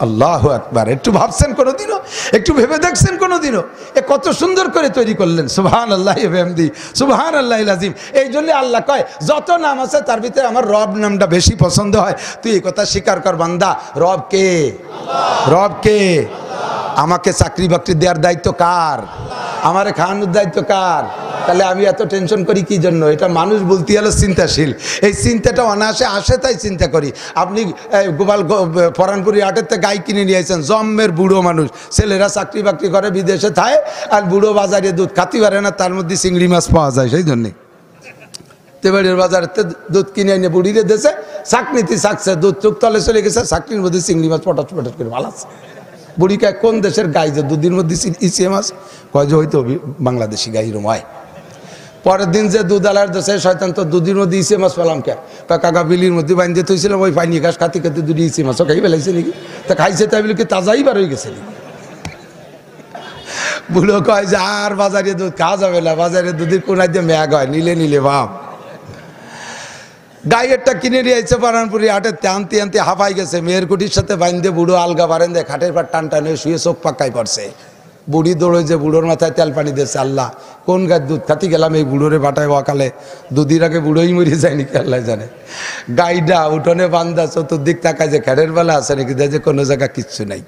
আল্লাহু আকবার। একটু ভাবছেন কোনোদিনও? একটু ভেবে দেখছেন কোনোদিনও? এ কত সুন্দর করে তৈরি করলেন। সুবহানাল্লাহি ওয়া বিহামদিহি, সুবহানাল্লাহিল আযীম। এই জন্য আল্লাহ কয় যত নাম আছে তার ভিতরে আমার রব নামটা বেশি পছন্দ হয়। তুই এই কথা স্বীকার কর বান্দা, রব কে? রব কে? আমাকে চাকরি বাকরি দেওয়ার দায়িত্ব কার? আমারে খাওয়ানোর দায়িত্ব কার? তাহলে আমি এত টেনশন করি কি জন্য? এটা মানুষ বলতে হলো চিন্তাশীল। এই চিন্তাটা অনায়াসে আসে, তাই চিন্তা করি। আপনি গোপাল পরানপুরি হাটের থেকে গাই কিনে নিয়ে আসেন, জম্মের বুড়ো মানুষ, ছেলেরা চাকরি বাকরি করে বিদেশে থাকে, আর বুড়ো বাজারে দুধ খাতে পারে না, তার মধ্যে চিংড়ি মাছ পাওয়া যায়। সেই জন্যে তেবাড়ির বাজারে দুধ কিনে এনে বুড়িরে দেশে চাকনিতে চাকছে, দুধ চুক তলে চলে গেছে, চাকরির মধ্যে চিংড়ি মাছ পটাশ পটাশ করে ভালো আছে। বুড়ি কায় কোন দেশের গাই যে দুদিন মধ্যে ইসে মাছ? কয় যে হয়তো বাংলাদেশি গাই রুম হয়। পরের দিন যে দুধ আলার দেশে শয়তান তো দুদিন মধ্যে ইসে মাছ পেলাম কে? কাকা বিলির মধ্যে বাঁধতে থইছিলাম, ওই পানি ঘাস খাতে খাতে দুটি ইসে মাছও খাই ফেলাইছে নাকি? তা খাইছে তাই বলে কি তাজাই বার হয়ে গেছে নাকি? বুড়ো কয় যে আর বাজারে দুধ খাওয়া যাবে না, বাজারে দুধের কোনায় দিয়ে ম্যাগ হয়, নিলে নিলে বাপ। গাইয়েরটা কিনে নিয়ে এসে পারানপুরি হাটে আনতে আনতে হাঁপাই গেছে, মেয়ের কুটির সাথে বাইন্দে বুড়ো আলগা বারেন্দে খাটের পর টান টান হয়ে শুয়ে চোখ পাক্কায় পড়ছে। বুড়ি দৌড়ে যে বুড়োর মাথায় তেল পানি দিয়েছে। আল্লাহ, কোন গাছ দুধ খাতি গেলাম এই বুড়োরে বাটায় অকালে, দুদিন আগে বুড়োই মরে যায়নি কি আল্লাহ জানে। গাইডা উঠোনে বান্ধা, চতুর্দিক তাকায় যে খেরের বেলা আছে নাকি, দেখে কোনো জায়গা কিচ্ছু নাই,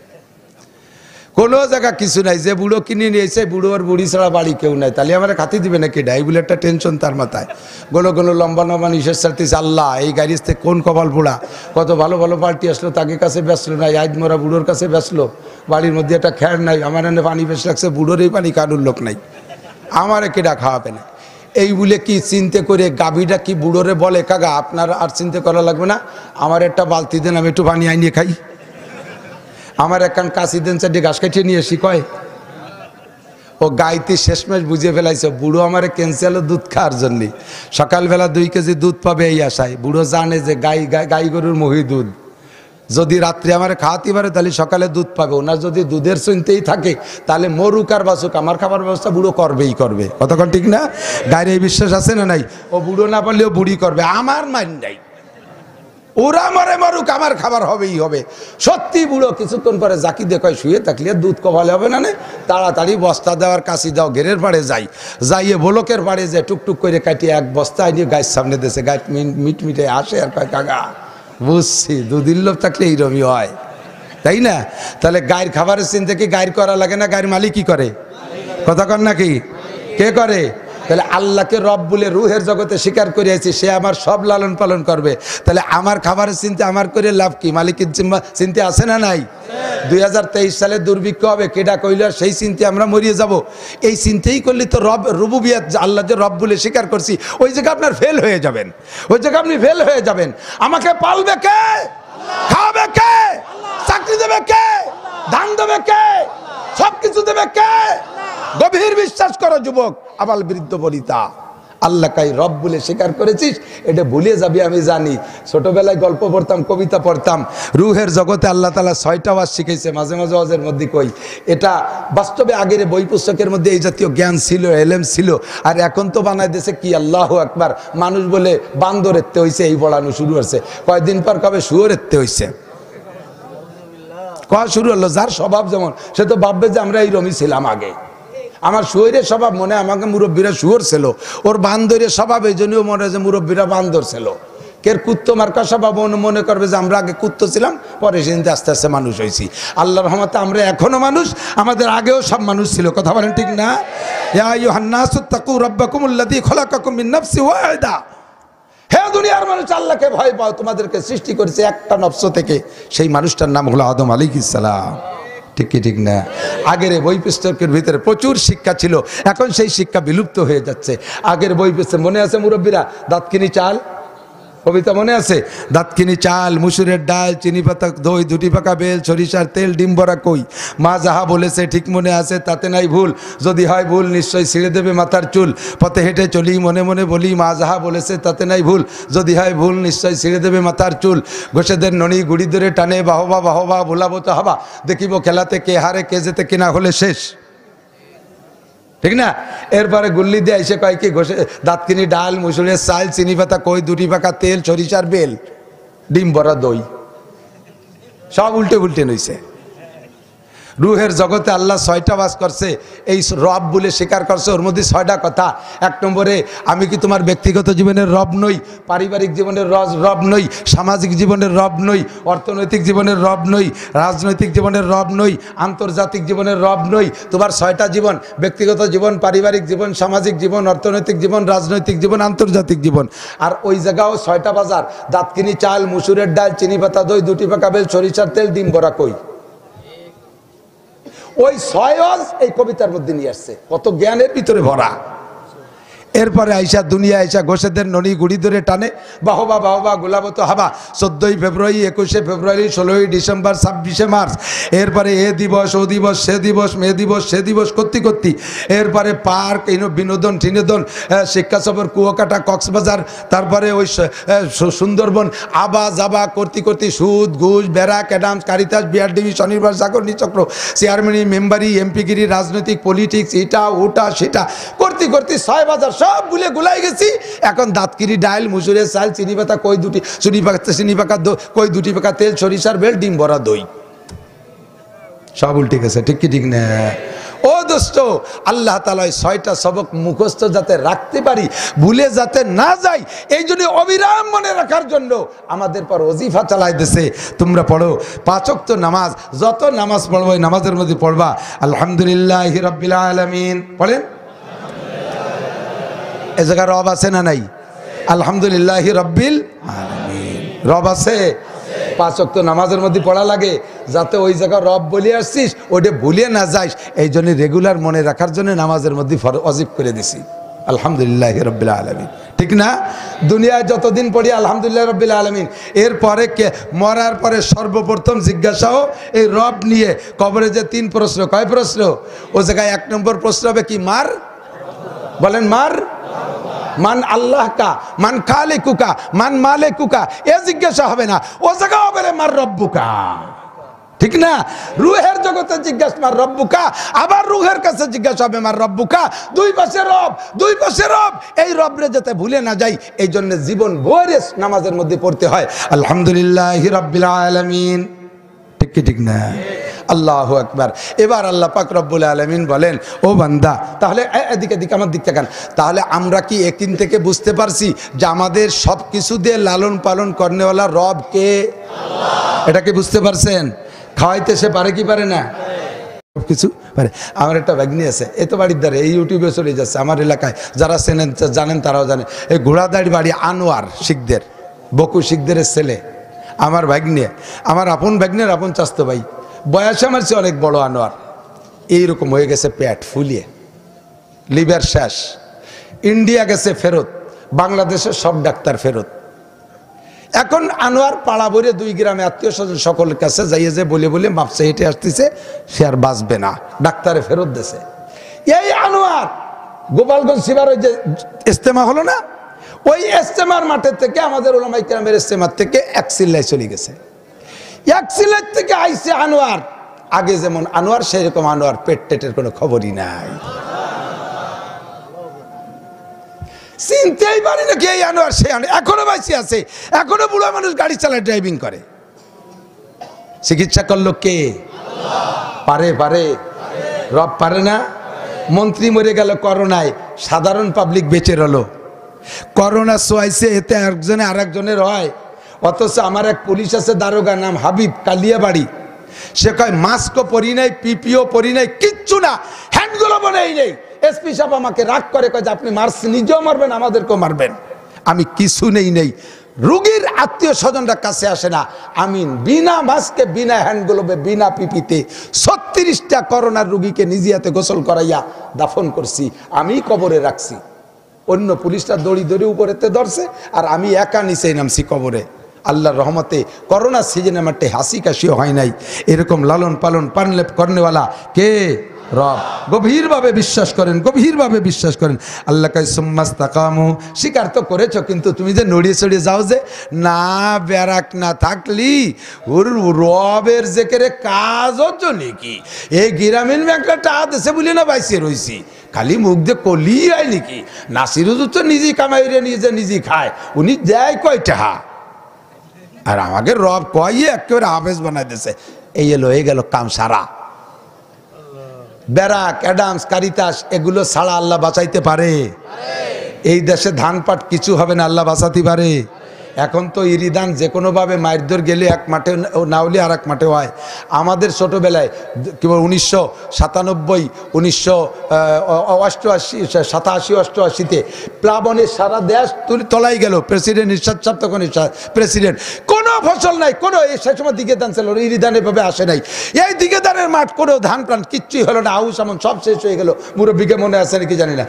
কোনো জায়গা কিছু নাই। যে বুড়ো কিনে নিয়েছে, বুড়ো আর বুড়ি ছাড়া বাড়ি কেউ নাই, তাহলে আমার খাতি দিবে নাকি ডাই বলে একটা টেনশন তার মাথায়। গোলো গোলো লম্বা লম্বা নিঃশ্বাস ছাড়তেছে। আল্লাহ, এই গাড়ির থেকে কোন কপাল পোড়া, কত ভালো ভালো পার্টি আসলো, তাকে কাছে বেসলো নাই, আজ মোরা বুড়োর কাছে বেসলো, বাড়ির মধ্যে একটা খ্যার নাই, আমার এনে পানি বেশ লাগছে, বুড়োর এই পানি কারুর লোক নাই, আমার কেডা খাওয়াবে না। এই বলে কি চিন্তা করে গাভীটা কি বুড়োরে বলে, কাকা আপনার আর চিন্তা করা লাগবে না, আমার একটা বালতি দেন, আমি একটু পানি আইনিয়ে খাই, আমার একখান কাশি দেন, চারটে ঘাস কাটিয়ে নিয়ে আসি। কয় ও গাইতে শেষমেশ বুঝে ফেলাইছে বুড়ো আমারে ক্যান্সেল দুধ খাওয়ার জন্য। সকালবেলা 2 কেজি দুধ পাবে এই আশায়। বুড়ো জানে যে গাই গরুর মহি দুধ, যদি রাত্রে আমার খাওয়াতে পারে তাহলে সকালে দুধ পাবে। ওনার যদি দুধের চিনতেই থাকে তাহলে মরুক আর বাসুক আমার খাবার ব্যবস্থা বুড়ো করবেই করবে। কতক্ষণ ঠিক না? গায়ের এই বিশ্বাস আছে না নাই? ও বুড়ো না পারলেও বুড়ি করবে, আমার মান নাই, ওরা মরে মরুক আমার খাবার হবেই হবে। সত্যি বুড়ো কিছুক্ষণ পরে জাকি দেখায় শুয়ে থাকলে দুধ কপালে হবে না, তাড়াতাড়ি বস্তা দেওয়ার কাশি দাও, ঘেরের পাড়ে যাইয়ে বলকের পাড়ে যায়, টুকটুক করে কাটিয়ে এক বস্তা নিয়ে গায়ের সামনে দেশে গাছ মিট মিটে আসে আর কয় কাকা বুঝছি দুদিন লোভ থাকলে এইরকমই হয়, তাই না? তাহলে গায়ের খাবারের চিন্তা কি গায়ের করা লাগে না? গায়ের মালিক কি করে? কথা কর নাকি? কে করে? তাহলে আল্লাহকে রব বলে রুহের জগতে স্বীকার করে আছি, সে আমার সব লালন পালন করবে। তাহলে আমার খাবারের চিন্তা আমার করে লাভ কি? মালিকের চিন্তা আছে না নাই? 2023 সালে দুর্ভিক্ষ হবে, কেডা কইল সেই চিন্তা আমরা মরিয়ে যাব। এই চিন্তাই করলে তো রব রুবুবিয়াত আল্লাহ যে রব বলে স্বীকার করছি, ওই জায়গায় আপনার ফেল হয়ে যাবেন, ওই জায়গায় আপনি ফেল হয়ে যাবেন। আমাকে পালবে কে? খাওয়াবে কে? চাকরি দেবে কে? ধান দেবে কে? সবকিছু দেবে কে? গভীর বিশ্বাস করো যুবক, আবাল বৃদ্ধ বনিতা, আল্লাহকেই রব বলে স্বীকার করেছিস, এটা ভুলে যাবি আমি জানি। ছোটবেলায় গল্প পড়তাম, কবিতা পড়তাম, রুহের জগতে আল্লাহ তাআলা 6টা ওয়াজ শিখাইছে। মাঝে মাঝে ওয়াজের মধ্যে কই এটা বাস্তবে আগের বই পুস্তকের মধ্যে এই জাতীয় জ্ঞান ছিল, এলেম ছিল, আর এখন তো বানাই দিয়েছে কি আল্লাহু আকবার, মানুষ বলে বান্দর এত্তে হইছে, এই পড়ানো শুরু হচ্ছে। কয়েকদিন পর কবে শুয়োর এত্তে হইছে, কয়া শুরু হলো। যার স্বভাব যেমন, সে তো ভাববে যে আমরা এইরকমই ছিলাম আগে। আমার শুয়োরের স্বভাব মনে, আমাকে মুরব্বীরা শুয়োর ছিল, ওর বান্দরের স্বভাব, এই জন্যও মনে হয় যে মুরব্বীরা বান্দর ছিল। কের কুত্তো মার্কা স্বভাব মনে করবে যে আমরা আগে কুত্তো ছিলাম, পরে সেদিন আস্তে আস্তে মানুষ হয়েছি। আল্লাহর রহমতে আমরা এখনো মানুষ, আমাদের আগেও সব মানুষ ছিল। কথা বলেন ঠিক না? ইয়া আইয়ুহান নাসু তাকু রাব্বাকুমুল্লাযী খালাকাকুম মিন নাফসিন ওয়াহিদা, হে দুনিয়ার মানুষ আল্লাহকে ভয় পাও, তোমাদেরকে সৃষ্টি করেছে একটা নফস থেকে, সেই মানুষটার নাম হলো আদম আলাইহিস সালাম। ঠিক কি ঠিক না? আগের বই পুস্তকের ভিতরে প্রচুর শিক্ষা ছিল, এখন সেই শিক্ষা বিলুপ্ত হয়ে যাচ্ছে। আগের বই পুস্তক মনে আছে মুরব্বীরা, দাঁতকিনি চাল কবিতা মনে আছে? দাঁতকিনি চাল, মুসুরের ডাল, চিনি পাতা দই, 2টি পাকা বেল, সরিষার তেল, ডিম ভরা কই, মা যাহা বলেছে ঠিক মনে আছে, তাতে নাই ভুল, যদি হয় ভুল নিশ্চয় ছিঁড়ে দেবে মাথার চুল, পথে হেঁটে চলি মনে মনে বলি, মা যাহা বলেছে তাতে নাই ভুল, যদি হয় ভুল নিশ্চয় ছিঁড়ে দেবে মাথার চুল, ঘষেদের ননি গুড়ি ধরে টানে বাহবা বাহবা, ভোলাবো তো হবা, দেখিব খেলাতে কে হারে কে যেতে কিনা হলে শেষ। ঠিক না? এরপরে গুল্লি দিয়ে এসে কয় কি ঘষে দাঁতকিনি ডাল মুসুরের চাল চিনি পাতা কই 2টি পাকা তেল সরিষার বেল ডিম ভরা দই সব উল্টে উল্টে নইছে। রুহের জগতে আল্লাহ 6টা বাস করছে, এই রব বলে স্বীকার করছে, ওর মধ্যে 6টা কথা। 1 নম্বরে আমি কি তোমার ব্যক্তিগত জীবনের রব নই, পারিবারিক জীবনের রব নই, সামাজিক জীবনের রব নই, অর্থনৈতিক জীবনের রব নই, রাজনৈতিক জীবনের রব নই, আন্তর্জাতিক জীবনের রব নই। তোমার 6টা জীবন, ব্যক্তিগত জীবন, পারিবারিক জীবন, সামাজিক জীবন, অর্থনৈতিক জীবন, রাজনৈতিক জীবন, আন্তর্জাতিক জীবন। আর ওই জায়গাও 6টা বাজার, দাঁতকিনি চাল মুসুরের ডাল চিনি পাতা দই 2টি পাকা বেল সরিষার তেল ডিম ভরা কই। ওই 6 এই কবিতার মধ্যে নিয়ে আসছে, কত জ্ঞানের ভিতরে ভরা। এরপরে আইসা দুনিয়া আইসা ঘোষেদের ননি গুড়ি ধরে টানে বাহবা বাহবা গোলাবত হাবা। 14ই ফেব্রুয়ারি 21শে ফেব্রুয়ারি 16ই ডিসেম্বর 26শে মার্চ। এরপরে এ দিবস ও দিবস সে দিবস মে দিবস সে দিবস করতে করতে এরপরে পার্ক বিনোদন টিনোদন শিক্ষা সফর কুয়াকাটা কক্সবাজার, তারপরে ওই সুন্দরবন আবা যাবা করতে করতে সুদ ঘুষ বেড়া ক্যাডামস কারিতাস বিআরডিবি শনিবার চাকরি চক্র চেয়ারম্যানি মেম্বারি এমপিগিরি রাজনৈতিক পলিটিক্স এটা ওটা সেটা করতে করতে 6 বাজার সব ভুলে গুলাই গেছি। এখন দাঁতকিরি ডাল মুসুরের চাল চিনি পাতা কই 2টি চিনি পাকা কই 2টি পাকা তেল সরিষার বেল ডিম ভরা দই সব উল্টে গেছে। ঠিক কি ঠিক না? ও দোস্ত, আল্লাহ তাআলা 6টা সবক মুখস্থ যাতে রাখতে পারি, ভুলে যাতে না যাই, এই জন্য অবিরাম মনে রাখার জন্য আমাদের পর ওজিফা চালাই দিছে। তোমরা পড়ো 5 ওয়াক্ত নামাজ, যত নামাজ পড়বো ওই নামাজের মধ্যে পড়বা আলহামদুলিল্লাহি রাব্বিল আলামিন। পড়েন। এ জায়গা রব আছে না নাই? আলহামদুলিল্লাহি রাব্বিল আলামিন। রব আছে। 5 ওয়াক্ত নামাজের মধ্যে পড়া লাগে যাতে ওই জায়গা রব বলে আসছিস ওটা ভুলে না যাস, এই জন্য রেগুলার মনে রাখার জন্য নামাজের মধ্যে ওয়াজিব করে দিছি আলহামদুলিল্লাহি রাব্বিল আলামিন। ঠিক না? দুনিয়ায় যতদিন পড়ি আলহামদুলিল্লাহ রাব্বিল আলামিন, এরপরে মরার পরে সর্বপ্রথম জিজ্ঞাসাও এই রব নিয়ে। কবরে যে 3 প্রশ্ন, কয় প্রশ্ন? ও জায়গায় 1 নম্বর প্রশ্ন হবে কি? মার, বলেন মার, মান আল্লাহ কা, মান খালিকুকা, মান মালিকুকা, এ জিজ্ঞাসা হবে না। ও জায়গা হবে মার রব্বুকা। ঠিক না? রুহের জগতে জিজ্ঞাসা মার রব্বুকা, আবার রুহের কাছে জিজ্ঞাসা হবে মার রব্বুকা। 2 পাশে রব, 2 পাশে রব, এই রবরে যাতে ভুলে না যাই এই জন্য জীবন ভরে নামাজের মধ্যে পড়তে হয় আলহামদুলিল্লাহি রাব্বিল আলামিন। ঠিক কি ঠিক না? আল্লাহু আকবার। এবার আল্লাহ পাক রব্বুল আলামিন বলেন, ও বান্দা, তাহলে এদিকে দিকে আমার দিক তাকান, তাহলে আমরা কি একদিন থেকে বুঝতে পারছি যে আমাদের সব কিছু দিয়ে লালন পালন করনেওয়ালা রব কে? আল্লাহ। এটা কি বুঝতে পারছেন? খাওয়াইতে সে পারে কি পারে না? সব কিছু পারে। আমার একটা ভাগ্নি আছে, এ তো বাড়ির ধারে, এই ইউটিউবে চলে যাচ্ছে আমার এলাকায়, যারা চেনেন জানেন তারাও জানে। এই ঘোড়াদাড়ি বাড়ি আনোয়ার শিখদের, বকু শিখদের ছেলে, আমার ভাগ্নে, আমার আপন ভাগ্নের আপন চাস্তো ভাই, বয়সে আমার চেয়ে অনেক বড় আনোয়ার। এইরকম হয়ে গেছে পেট ফুলিয়ে, লিভার শেষ, ইন্ডিয়া গেছে ফেরত, বাংলাদেশের সব ডাক্তার ফেরত। এখন আনোয়ার পাড়া ভরে 2 গ্রামে আত্মীয় স্বজন সকলের কাছে যাইয়ে যে বলে বলে মাপসে হেঁটে আসতেছে, সে আর বাঁচবে না, ডাক্তারে ফেরত দিছে। এই আনোয়ার গোপালগঞ্জ শিবার ওই যে ইজতেমা হলো না, ওই ইজতেমার মাঠের থেকে আমাদের উলামায়ে কেরামের ইজতেমার থেকে 1 চিল্লায় চলে গেছে। 1 চিল্লায় থেকে আইছে আনোয়ার, আগে যেমন আনোয়ার সেরকম আনোয়ার, পেট টেটের কোনো খবরই নাই। চিনতেই পারি না কে আনোয়ার, সে এখনো বাইসে আছে, এখনো বুড়া মানুষ গাড়ি চালায়, ড্রাইভিং করে। চিকিৎসা করলো কে? পারে পারে রব পারে না? মন্ত্রী মরে গেল করোনায়, সাধারণ পাবলিক বেঁচে রইল। করোনা সোয়াইছে, এতে একজনে আর একজনের হয়। অথচ আমার এক পুলিশ আছে দারোগা, নাম হাবিব, কালিয়াবাড়ি, সে কয় মাস্কও পরি নাই, পিপিও পরি নাই, কিচ্ছু না, হ্যান্ড গ্লোভও নেই নেই। এসপি সাহেব আমাকে রাগ করে, কয় যে আপনি মারছেন, নিজেও মারবেন আমাদেরকেও মারবেন। আমি কিছু নেই নেই, রোগীর আত্মীয় স্বজনরা কাছে আসে না, আমি বিনা মাস্কে, বিনা হ্যান্ড গ্লোভে, বিনা পিপিতে 36টা করোনার রোগীকে নিজে হাতে গোসল করাইয়া দাফন করছি, আমি কবরে রাখছি। অন্য পুলিশরা দড়ি দড়ি উপরেতে ধরছে, আর আমি একা নিচেই নামছি কবরে। আল্লাহর রহমতে করোনা সিজনে আমার হাসি কাশিও হয় নাই। এরকম লালন পালন পানলেপ করনেওয়ালা কে? রব। গভীরভাবে বিশ্বাস করেন, গভীরভাবে বিশ্বাস করেন। আল্লাহ কয় সুম্মাস্তাকামু, স্বীকার তো করেছো, কিন্তু তুমি যে নড়িয়ে চড়িয়ে যাও যে, না ব্যারাক না থাকলি ওর রবের জেকেরে কাজ হচ্ছে নাকি? এই গ্রামীণ ব্যাংকটা দেশে বলি না বাইসে রয়েছি, খালি মুখ দিয়ে কলি হয় নাকি? নাসির হুজুর তো নিজেই কামাইরে নিজে খায়, উনি দেয় কয়টা, আর আমাকে রব কয়ে একেবারে আবেজ বানাই দিয়েছে। এই এলো হয়ে গেল কাম সারা। ব্যারাক, অ্যাডামস, কারিতাস এগুলো ছাড়া আল্লাহ বাঁচাইতে পারে? এই দেশে ধান পাট কিছু হবে না, আল্লাহ বাঁচাতে পারে? এখন তো ইরিদান যে কোনোভাবে মারধর গেলে এক মাঠে না হলে আর এক মাঠে হয়। আমাদের ছোটোবেলায় কেবল 1997, 1988, 88 প্লাবনে সারা দেশ তলাই গেল। প্রেসিডেন্ট ইরশাদ সাহেব তখন প্রেসিডেন্ট, কোনো ফসল নাই, কোনো সেই সময় দিকে দান ছিল, ইরিদান এভাবে আসে নাই। এই দিকে দানের মাঠ কোনো ধান প্রাণ কিচ্ছুই হলো না, আউশ আমন সব শেষ হয়ে গেল। মুরব্বিকে মনে আছে নাকি জানি না,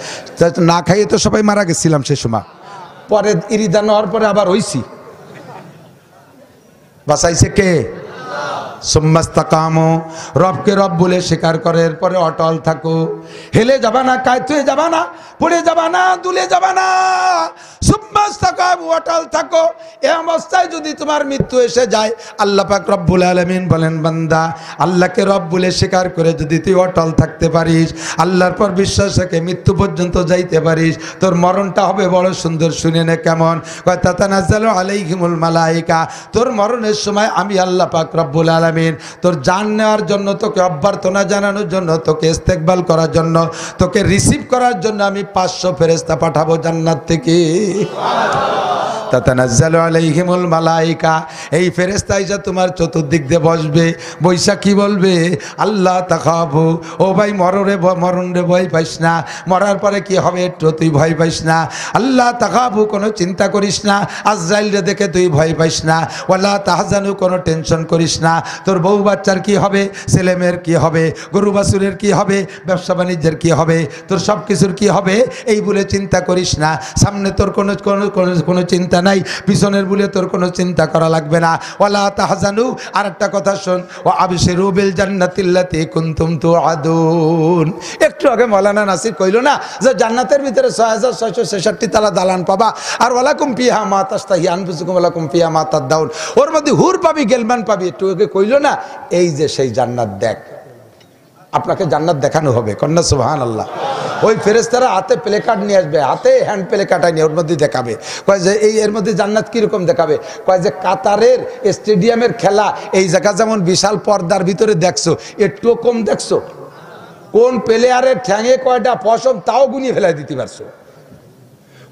না খাইয়ে তো সবাই মারা গেছিলাম সে সময়। পরে ইরিদান হওয়ার পরে আবার হইছি, বাঁচাইছে কে? সুম্মাস্তাকামু, রবকে রব বলে স্বীকার করে, এরপরে অটল থাকো। হেলে যাবা না, কায়তুয়ে যাবা না, পড়ে যাবা না, দুলে যাবা না। সুম্মাস্তাকামু, অটল থাকো। এই অবস্থায় যদি তোমার মৃত্যু এসে যায়, আল্লাহ পাক রব্বুল আলামিন বলেন, বান্দা আল্লাহকে রব বলে স্বীকার করে যদি তুই অটল থাকতে পারিস, আল্লাহর পর বিশ্বাস রেখে মৃত্যু পর্যন্ত যাইতে পারিস, তোর মরণটা হবে বড় সুন্দর। শুনে নে কেমন? কয় তাতানাজ্জালু আলাইহিমুল মালাইকা, তোর মরণের সময় আমি আল্লাহ পাক রব্বুল আলামিন তোর জান নেওয়ার জন্য, তোকে অভ্যর্থনা জানানোর জন্য, তোকে ইস্তেকবাল করার জন্য, তোকে রিসিভ করার জন্য আমি 500 ফেরেশতা পাঠাবো জান্নাত থেকে। তাতানাজ্জালু আলাইহিমুল মালাইকা, এই ফেরেশতা এসে তোমার চতুর্দিক দিয়ে বসবে, বৈশা কি বলবে? আল্লাহ তাখাফু, ও ভাই মরণ রে ভয় পাইস না, মরার পরে কি হবে একটু তুই ভয় পাইস না। আল্লাহ তাখাফু, কোনো চিন্তা করিস না। আজরাইল রে দেখে তুই ভয় পাইস না। ওয়ালা তাহজানু, কোনো টেনশন করিস না। তোর বউ বাচ্চার কি হবে, ছেলেমেয়ের কি হবে, গরু বাছুরের কি হবে, ব্যবসা বাণিজ্যের কি হবে, তোর সব কিছুর কি হবে, এই বলে চিন্তা করিস না। সামনে তোর কোনো চিন্তা নাই, পিছনের বলে তোর কোনো চিন্তা করা লাগবে না। ওয়ালা তাহজানু, আর একটা কথা শোন, ওয়া আবশিরু বিল জান্নাতিল্লাতী কুনতুম তুআদুন। একটু আগে মাওলানা নাসির কইল না যে জান্নাতের ভিতরে 6666 তালা দালান পাবা, আর ওয়ালাকুম ফিহা মা তাশতাহি আনফুসুকুম ওয়ালাকুম ফিহা মা তাদদাউন, ওর মধ্যে হুর পাবি, গেলমান পাবি। একটু আগে কইল না, এই যে সেই জান্নাত দেখ, আপনাকে জান্নাত দেখানো হবে। কন্যা সুবহানাল্লাহ। ওই ফেরেশতারা হাতে প্লে কার্ড নিয়ে আসবে, হাতে হ্যান্ড প্লে কার্ড নিয়ে ওর মধ্যে দেখাবে। কয় যে এই এর মধ্যে জান্নাত কীরকম দেখাবে? কয় যে কাতারের স্টেডিয়ামের খেলা, এই জায়গা যেমন বিশাল পর্দার ভিতরে দেখছো, একটু কম দেখছো? কোন প্লেয়ারের ঠ্যাঙে কয়টা পশম তাও গুনিয়ে ফেলাই দিতে পারছো?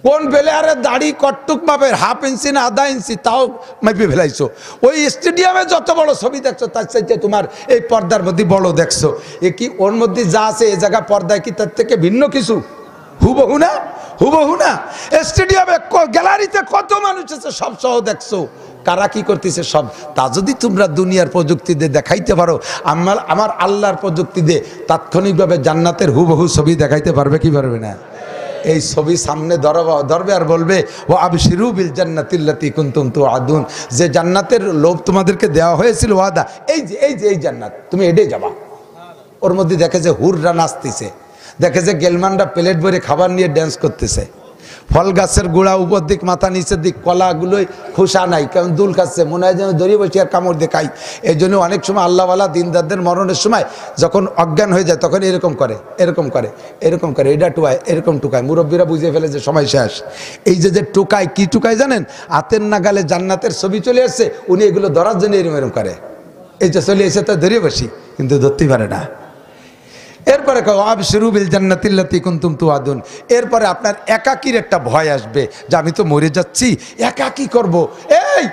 কোন প্লেয়ারের দাড়ি কটটুক মাপের, হাফ ইঞ্চি না আধা ইঞ্চি, তাও মাপে ফেলাইছো? ওই স্টেডিয়ামে যত বড় ছবি দেখছো তার চাইতে তোমার এই পর্দার মধ্যে বড় দেখছো। এ কি ওর মধ্যে যা আছে এই জায়গা পর্দায় কি তার থেকে ভিন্ন কিছু? হুবহু না, হুবহু না। স্টেডিয়ামে গ্যালারিতে কত মানুষ আছে, সব সহ দেখছো। কারা কি করতেছে সব, তা যদি তোমরা দুনিয়ার প্রযুক্তি দিয়ে দেখাইতে পারো, আমার আল্লাহর প্রযুক্তি দিয়ে তাৎক্ষণিকভাবে জান্নাতের হুবহু ছবি দেখাইতে পারবে কি পারবে না? এই ছবি সামনে ধরবে আর বলবে, ও আবশিরু বিল জান্নাতিল্লাতী কুনতুম তুআদুন, যে জান্নাতের লোভ তোমাদেরকে দেওয়া হয়েছিল ওয়াদা, এই জান্নাত, তুমি এটাই যাবা। ওর মধ্যে দেখে যে হুররা নাচতেছে, দেখে যে গেলমানরা প্লেট ভরে খাবার নিয়ে ড্যান্স করতেছে, ফল গাছের গোড়া উপর দিক মাথা নিচের দিক কলাগুলোই খোসা নাই, কারণ দুল খাচ্ছে, মনে হয় যেন দড়িয়ে বসে আর কামড় দেখাই। এই জন্য অনেক সময় আল্লাহওয়ালা দিনদারদের মরণের সময় যখন অজ্ঞান হয়ে যায় তখন এরকম করে, এটা টুকায়, এরকম টুকায়। মুরব্বীরা বুঝে ফেলে যে সময় শেষ। এই যে টুকায়, কি টুকায় জানেন? হাতের নাগালে জান্নাতের ছবি চলে আসছে, উনি এগুলো ধরার জন্য এরকম করে। এই যে চলে এসে তা ধরে বসি, কিন্তু ধরতেই পারে না। এরপরে আবশিরু বিল জান্নাতিল্লাতী কুনতুম তুআদুন। এরপরে আপনার একাকির একটা ভয় আসবে যে আমি তো মরে যাচ্ছি, একা কি করব। এই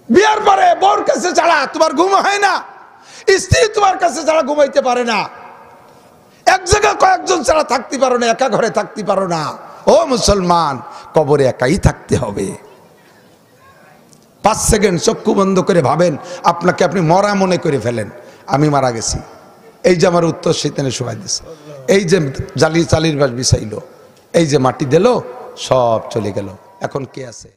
বিয়ার পরে বউর কাছে ছাড়া তোমার ঘুম হয় না, স্ত্রী তোমার কাছে ছাড়া ঘুমাইতে পারে না, এক জায়গায় কয়েকজন ছাড়া থাকতে পারো না, একা ঘরে থাকতে পারো না। ও মুসলমান, কবরে একাই থাকতে হবে। 5 সেকেন্ড চক্ষু বন্ধ করে ভাবেন, আপনাকে আপনি মরা মনে করে ফেলেন, আমি মারা গেছি। এই যে আমার উত্তর শীতেনে শোয়াই দিছে, এই যে চালির বাস বিছাইলো, এই যে মাটি দিল, সব চলে গেল, এখন কে আছে?